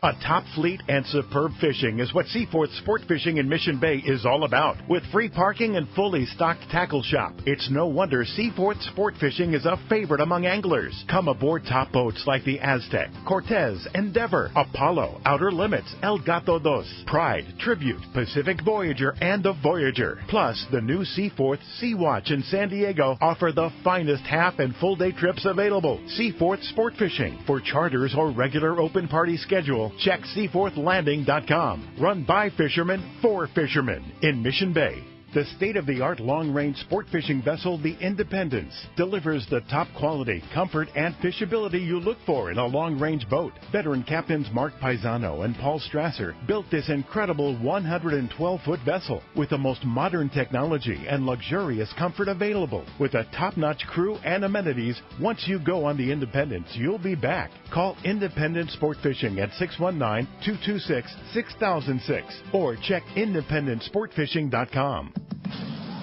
A top fleet and superb fishing is what Seaforth Sport Fishing in Mission Bay is all about. With free parking and fully stocked tackle shop, it's no wonder Seaforth Sport Fishing is a favorite among anglers. Come aboard top boats like the Aztec, Cortez, Endeavor, Apollo, Outer Limits, El Gato Dos, Pride, Tribute, Pacific Voyager, and the Voyager. Plus, the new Seaforth Sea Watch in San Diego offer the finest half and full day trips available. Seaforth Sport Fishing. For charters or regular open party schedule, check seaforthlanding.com. Run by fishermen for fishermen in Mission Bay. The state-of-the-art long-range sport fishing vessel, the Independence, delivers the top quality, comfort, and fishability you look for in a long-range boat. Veteran captains Mark Paisano and Paul Strasser built this incredible 112-foot vessel with the most modern technology and luxurious comfort available. With a top-notch crew and amenities, once you go on the Independence, you'll be back. Call Independence Sport Fishing at 619-226-6006 or check independencesportfishing.com.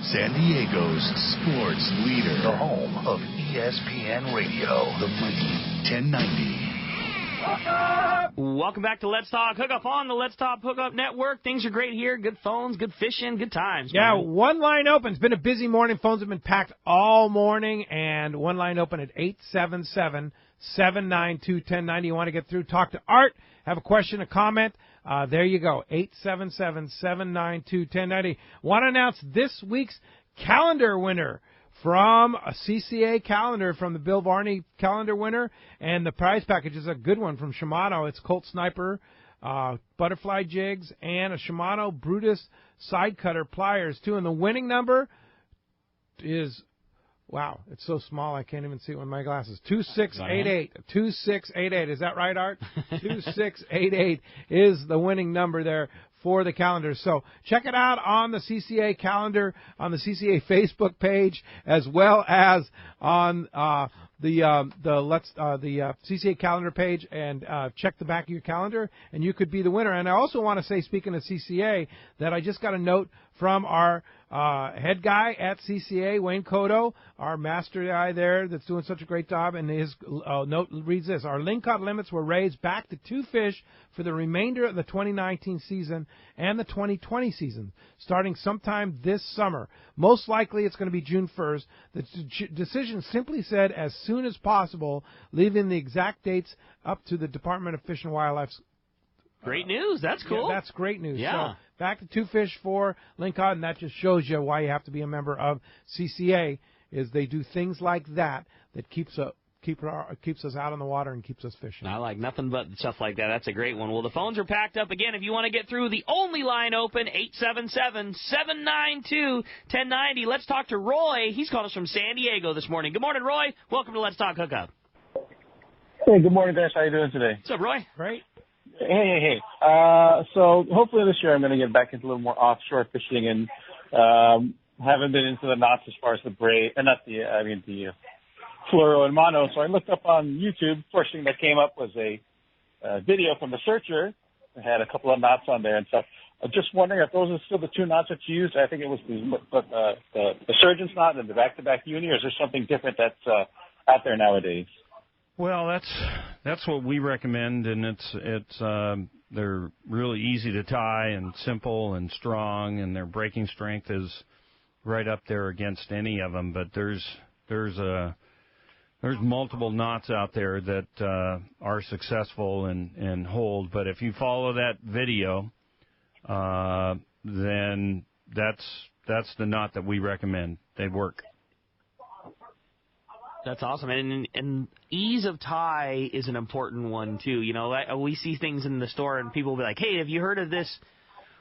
San Diego's sports leader, the home of ESPN Radio, the mighty 1090. Welcome back to Let's Talk Hookup on the Let's Talk Hookup Network. Things are great here. Good phones, good fishing, good times. Yeah, man. one line open. It's been a busy morning. Phones have been packed all morning, and one line open at 877-792-1090. You want to get through, talk to Art, have a question, a comment. There you go, 877-792-1090. Want to announce this week's calendar winner from a CCA calendar, from the Bill Varney calendar winner, and the prize package is a good one from Shimano. It's Colt Sniper, butterfly jigs, and a Shimano Brutus side cutter pliers, too. And the winning number is... Wow, it's so small I can't even see it with my glasses. 2688. 2688. Is that right, Art? 2688 is the winning number there for the calendar. So check it out on the CCA calendar, on the CCA Facebook page, as well as on the CCA calendar page, and check the back of your calendar, and you could be the winner. And I also want to say, speaking of CCA, that I just got a note from our head guy at CCA, Wayne Cotto, our master guy there that's doing such a great job, and his note reads this: our lingcod limits were raised back to 2 fish for the remainder of the 2019 season and the 2020 season, starting sometime this summer. Most likely it's going to be June 1st. The decision simply said as soon as possible, leaving the exact dates up to the Department of Fish and Wildlife's. Great news. That's cool. Yeah, that's great news. Yeah. So back to 2 fish for lingcod, and that just shows you why you have to be a member of CCA, is they do things like that keeps us out on the water and keeps us fishing. I like nothing but stuff like that. That's a great one. Well, the phones are packed up again. If you want to get through, the only line open, 877-792-1090. Let's talk to Roy. He's called us from San Diego this morning. Good morning, Roy. Welcome to Let's Talk Hookup. Hey, good morning, guys. How you doing today? What's up, Roy? Great. Hey. So hopefully this year I'm going to get back into a little more offshore fishing, and haven't been into the knots as far as the braid, the fluoro and mono. So I looked up on YouTube. First thing that came up was a video from the Searcher. It had a couple of knots on there and stuff. I'm just wondering if those are still the 2 knots that you used. I think it was the Surgeon's knot and the back-to-back uni, or is there something different that's out there nowadays? Well, that's what we recommend, and it's they're really easy to tie and simple and strong, and their breaking strength is right up there against any of them. But there's multiple knots out there that are successful and hold. But if you follow that video, then that's the knot that we recommend. They work. That's awesome. And ease of tie is an important one, too. You know, we see things in the store, and people will be like, hey, have you heard of this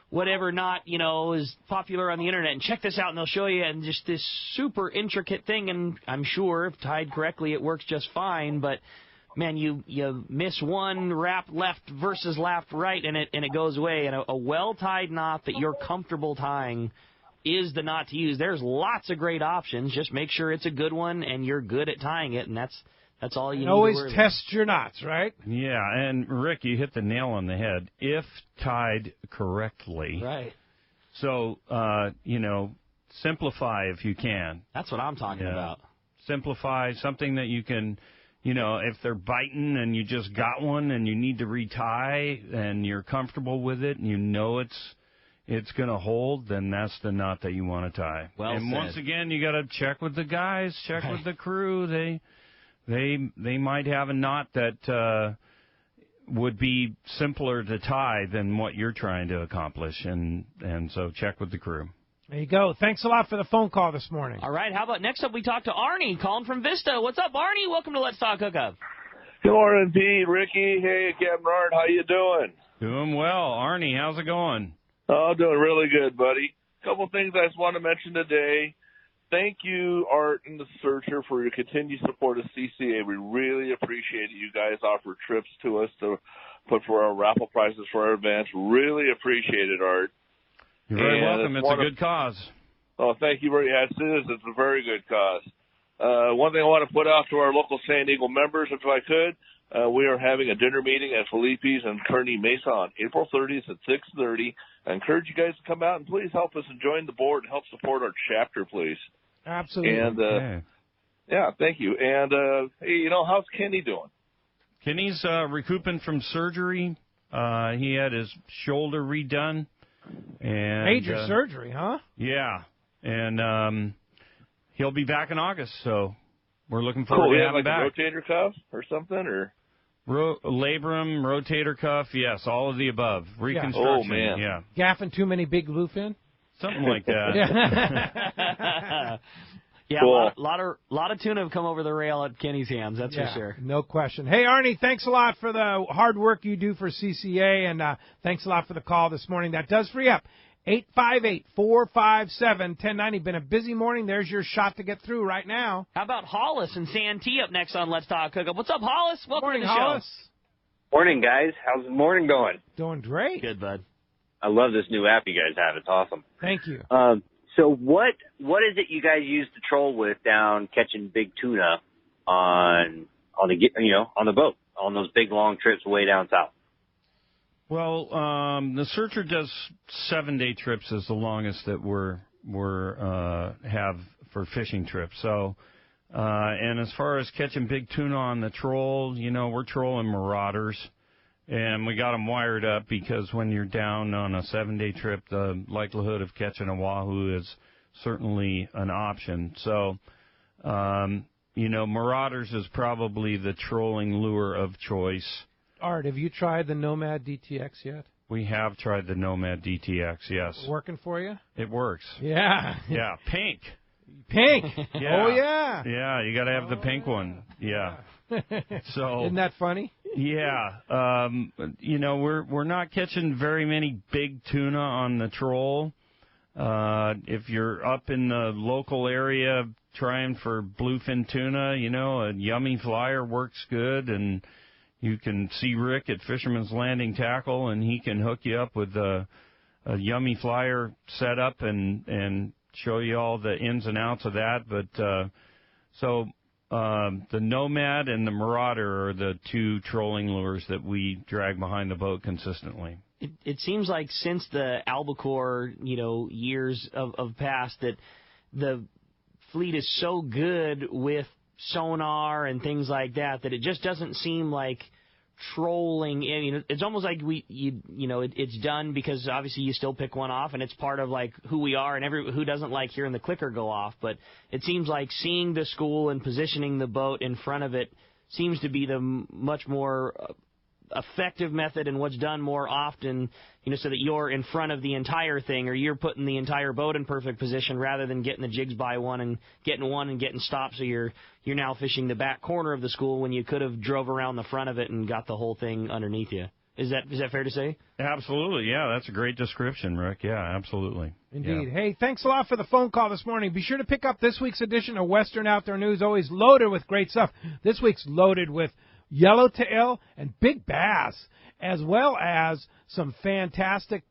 whatever knot, is popular on the Internet? And check this out, and they'll show you, and just this super intricate thing. And I'm sure if tied correctly, it works just fine. But man, you miss one wrap left versus left right, and it goes away. And a well-tied knot that you're comfortable tying is the knot to use. There's lots of great options. Just make sure it's a good one and you're good at tying it, and that's all you need always to worry test your knots, right? Yeah, and Rick, you hit the nail on the head. If tied correctly. Right. So, simplify if you can. That's what I'm talking about. Simplify something that you can, if they're biting and you just got one and you need to retie and you're comfortable with it and it's going to hold, then that's the knot that you want to tie. Well and said. Once again, you got to check with the guys, check with the crew. They might have a knot that would be simpler to tie than what you're trying to accomplish, and so check with the crew. There you go. Thanks a lot for the phone call this morning. All right, how about next up we talk to Arnie, calling from Vista. What's up, Arnie? Welcome to Let's Talk Hookup. Good morning, Pete, Ricky. Hey, Captain Art, how you doing? Doing well. Arnie, how's it going? Oh, doing really good, buddy. A couple things I just want to mention today. Thank you, Art and the Searcher, for your continued support of CCA. We really appreciate it. You guys offer trips to us to put for our raffle prizes for our events. Really appreciate it, Art. You're very welcome. It's a good cause. Oh, thank you very much. It is. It's a very good cause. One thing I want to put out to our local San Diego members, if I could, we are having a dinner meeting at Felipe's in Kearney Mesa on April 30th at 6:30. I encourage you guys to come out and please help us and join the board and help support our chapter, please. Absolutely. And yeah, thank you. And hey, how's Kenny doing? Kenny's recouping from surgery. He had his shoulder redone. And, major surgery, huh? Yeah, and he'll be back in August, so we're looking forward to having him back. A rotator cuff or something, or labrum, rotator cuff, yes, all of the above. Reconstruction, Oh man, yeah. Gaffing too many big bluefin? Something like that. Yeah, cool. a lot of tuna have come over the rail at Kenny's hands, that's for sure. No question. Hey, Arnie, thanks a lot for the hard work you do for CCA, and thanks a lot for the call this morning. That does free up 858-457-1090. Been a busy morning. There's your shot to get through right now. How about Hollis and Santee up next on Let's Talk Hookup? What's up, Hollis? Welcome morning, to the Hollis. show. Morning, guys. How's the morning going? Doing great. Good, bud. I love this new app you guys have. It's awesome. Thank you. So what is it you guys use to troll with down catching big tuna on the boat on those big long trips way down south? Well, the Searcher does 7-day trips is the longest that we're have for fishing trips. So, and as far as catching big tuna on the troll, we're trolling marauders. And we got them wired up because when you're down on a 7-day trip, the likelihood of catching a wahoo is certainly an option. So, marauders is probably the trolling lure of choice. Art, have you tried the Nomad DTX yet? We have tried the Nomad DTX, yes. Working for you? It works. Yeah. Yeah, pink. Pink. Yeah. Oh, yeah. Yeah, you got to have the pink one. Yeah. So isn't that funny? Yeah. We're not catching very many big tuna on the troll. If you're up in the local area trying for bluefin tuna, a yummy flyer works good, and you can see Rick at Fisherman's Landing Tackle, and he can hook you up with a yummy flyer setup and show you all the ins and outs of that. But the Nomad and the Marauder are the two trolling lures that we drag behind the boat consistently. It seems like since the albacore, years of past, that the fleet is so good with sonar and things like that it just doesn't seem like trolling. It's almost like it's done because obviously you still pick one off and it's part of like who we are, and who doesn't like hearing the clicker go off. But it seems like seeing the school and positioning the boat in front of it seems to be the much more effective method, and what's done more often, so that you're in front of the entire thing, or you're putting the entire boat in perfect position rather than getting the jigs by one and getting stopped. So you're now fishing the back corner of the school when you could have drove around the front of it and got the whole thing underneath you. Is that fair to say? Absolutely, yeah. That's a great description, Rick. Yeah, absolutely. Indeed. Yeah. Hey, thanks a lot for the phone call this morning. Be sure to pick up this week's edition of Western Outdoor News, always loaded with great stuff. This week's loaded with yellowtail, and big bass, as well as some fantastic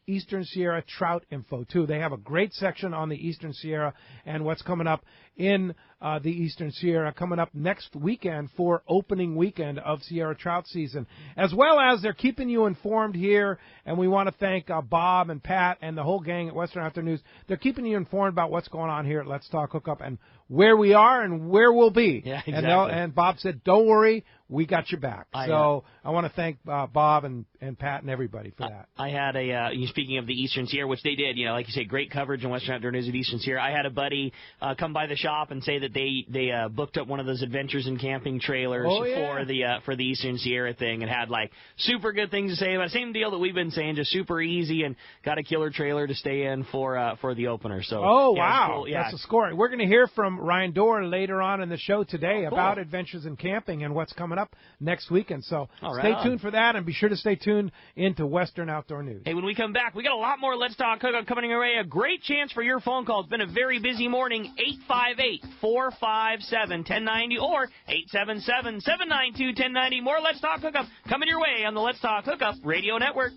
Eastern Sierra trout info, too. They have a great section on the Eastern Sierra and what's coming up in the Eastern Sierra coming up next weekend for opening weekend of Sierra trout season, as well as they're keeping you informed here, and we want to thank Bob and Pat and the whole gang at Western Outdoor News. They're keeping you informed about what's going on here at Let's Talk Hookup and where we are and where we'll be. Yeah, exactly. And Bob said, don't worry, we got your back. So I want to thank Bob and Pat and everybody for that. I had speaking of the Eastern Sierra, which they did, like you say, great coverage in Western Outdoor News of Eastern Sierra. I had a buddy come by the shop and say that they booked up one of those adventures in camping trailers for the Eastern Sierra thing, and had like super good things to say about it. Same deal that we've been saying, just super easy, and got a killer trailer to stay in for the opener. So wow, cool. Yeah. That's a score. We're going to hear from Ryan Dorr later on in the show today about adventures in camping and what's coming up next weekend. So stay tuned for that, and be sure to stay tuned into Western Outdoor News. Hey, when we come back, we got a lot more Let's Talk Hookup coming your way. A great chance for your phone call. It's been a very busy morning. 858-457-1090 or 877-792-1090. More Let's Talk Hookup coming your way on the Let's Talk Hookup Radio Network.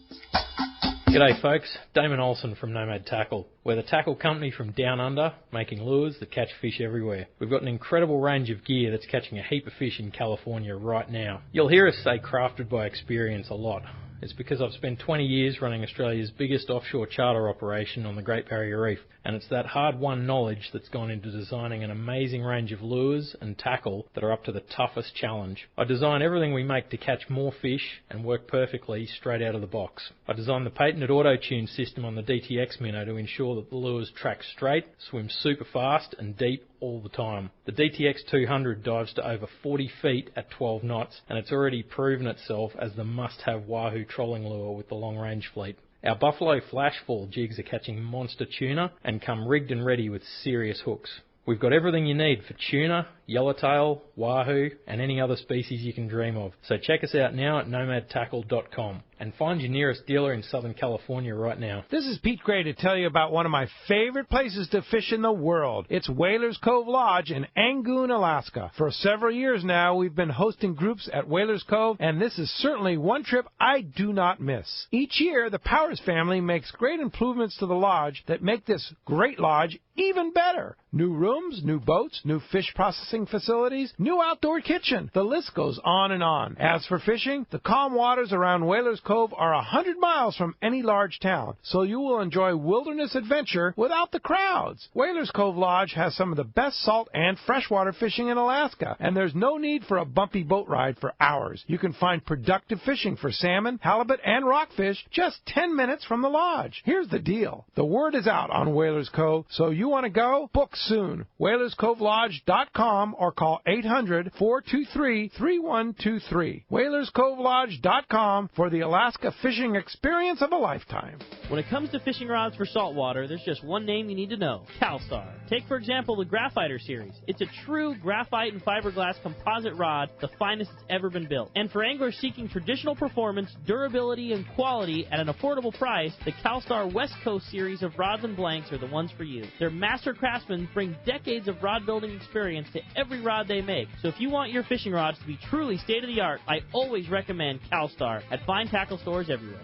G'day folks, Damon Olsen from Nomad Tackle. We're the tackle company from down under, making lures that catch fish everywhere. We've got an incredible range of gear that's catching a heap of fish in California right now. You'll hear us say crafted by experience a lot. It's because I've spent 20 years running Australia's biggest offshore charter operation on the Great Barrier Reef, and it's that hard-won knowledge that's gone into designing an amazing range of lures and tackle that are up to the toughest challenge. I design everything we make to catch more fish and work perfectly straight out of the box. I designed the patented auto-tune system on the DTX Minnow to ensure that the lures track straight, swim super fast and deep all the time. The DTX 200 dives to over 40 feet at 12 knots, and it's already proven itself as the must-have Wahoo trolling lure with the long-range fleet. Our Buffalo Flashfall jigs are catching monster tuna and come rigged and ready with serious hooks. We've got everything you need for tuna, yellowtail, wahoo, and any other species you can dream of. So check us out now at nomadtackle.com and find your nearest dealer in Southern California right now. This is Pete Gray to tell you about one of my favorite places to fish in the world. It's Whalers Cove Lodge in Angoon, Alaska. For several years now, we've been hosting groups at Whalers Cove, and this is certainly one trip I do not miss. Each year, the Powers family makes great improvements to the lodge that make this great lodge even better. New rooms, new boats, new fish processing facilities, new outdoor kitchen. The list goes on and on. As for fishing, the calm waters around Whalers Cove are 100 miles from any large town, so you will enjoy wilderness adventure without the crowds. Whalers Cove Lodge has some of the best salt and freshwater fishing in Alaska, and there's no need for a bumpy boat ride for hours. You can find productive fishing for salmon, halibut, and rockfish just 10 minutes from the lodge. Here's the deal. The word is out on Whalers Cove, so you want to go? Book soon. WhalersCoveLodge.com or call 800-423-3123. WhalersCoveLodge.com for the Alaska fishing experience of a lifetime. When it comes to fishing rods for saltwater, there's just one name you need to know: CalStar. Take, for example, the Graphiter series. It's a true graphite and fiberglass composite rod, the finest it's ever been built. And for anglers seeking traditional performance, durability, and quality at an affordable price, the CalStar West Coast series of rods and blanks are the ones for you. Their master craftsmen bring decades of rod building experience to every rod they make. So if you want your fishing rods to be truly state-of-the-art, I always recommend CalStar at fine tackle stores everywhere.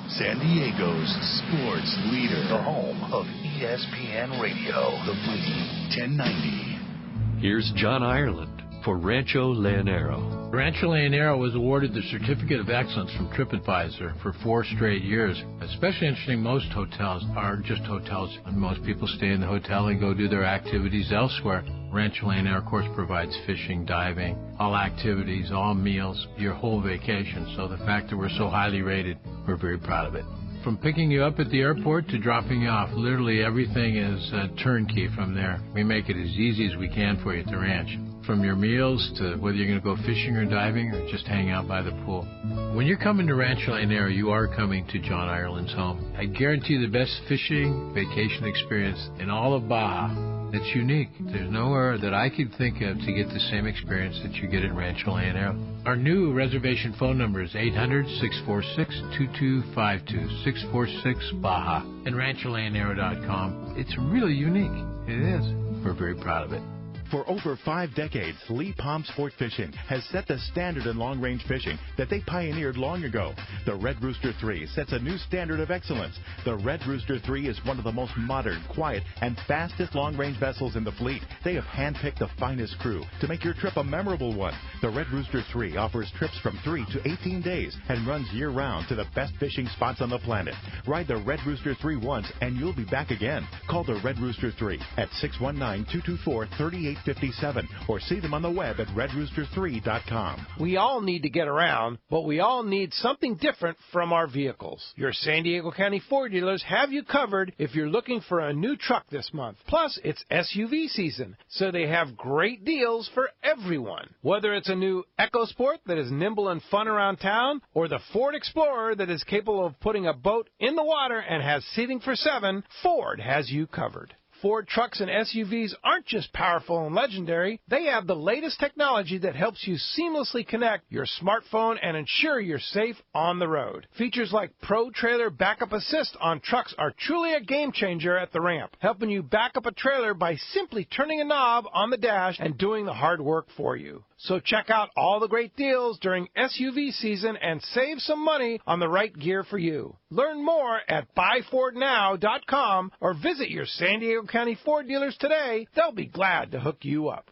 San Diego's sports leader, the home of ESPN Radio, the Mighty 1090. Here's John Ireland for Rancho Leonero. Rancho Leonero was awarded the Certificate of Excellence from TripAdvisor for 4 straight years. Especially interesting, most hotels are just hotels, and most people stay in the hotel and go do their activities elsewhere. Rancho Leonero, of course, provides fishing, diving, all activities, all meals, your whole vacation. So the fact that we're so highly rated, we're very proud of it. From picking you up at the airport to dropping you off, literally everything is turnkey from there. We make it as easy as we can for you at the ranch. From your meals to whether you're going to go fishing or diving or just hang out by the pool. When you're coming to Rancho Leonero, you are coming to John Ireland's home. I guarantee the best fishing vacation experience in all of Baja. It's unique. There's nowhere that I could think of to get the same experience that you get at Rancho Leonero. Our new reservation phone number is 800-646-2252, 646-BAJA, and RanchoLeonero.com. It's really unique. It is. We're very proud of it. For over 5 decades, Lee Palm Sport Fishing has set the standard in long-range fishing that they pioneered long ago. The Red Rooster 3 sets a new standard of excellence. The Red Rooster 3 is one of the most modern, quiet, and fastest long-range vessels in the fleet. They have handpicked the finest crew to make your trip a memorable one. The Red Rooster 3 offers trips from 3 to 18 days and runs year-round to the best fishing spots on the planet. Ride the Red Rooster 3 once, and you'll be back again. Call the Red Rooster 3 at 619-224-3857 or see them on the web at redrooster3.com. We all need to get around, but we all need something different from our vehicles. Your San Diego County Ford dealers have you covered if you're looking for a new truck this month. Plus, it's SUV season, so they have great deals for everyone. Whether it's a new EcoSport that is nimble and fun around town, or the Ford Explorer that is capable of putting a boat in the water and has seating for 7, Ford has you covered. Ford trucks and SUVs aren't just powerful and legendary. They have the latest technology that helps you seamlessly connect your smartphone and ensure you're safe on the road. Features like Pro Trailer Backup Assist on trucks are truly a game changer at the ramp, helping you back up a trailer by simply turning a knob on the dash and doing the hard work for you. So check out all the great deals during SUV season and save some money on the right gear for you. Learn more at buyfordnow.com or visit your San Diego County Ford dealers today. They'll be glad to hook you up.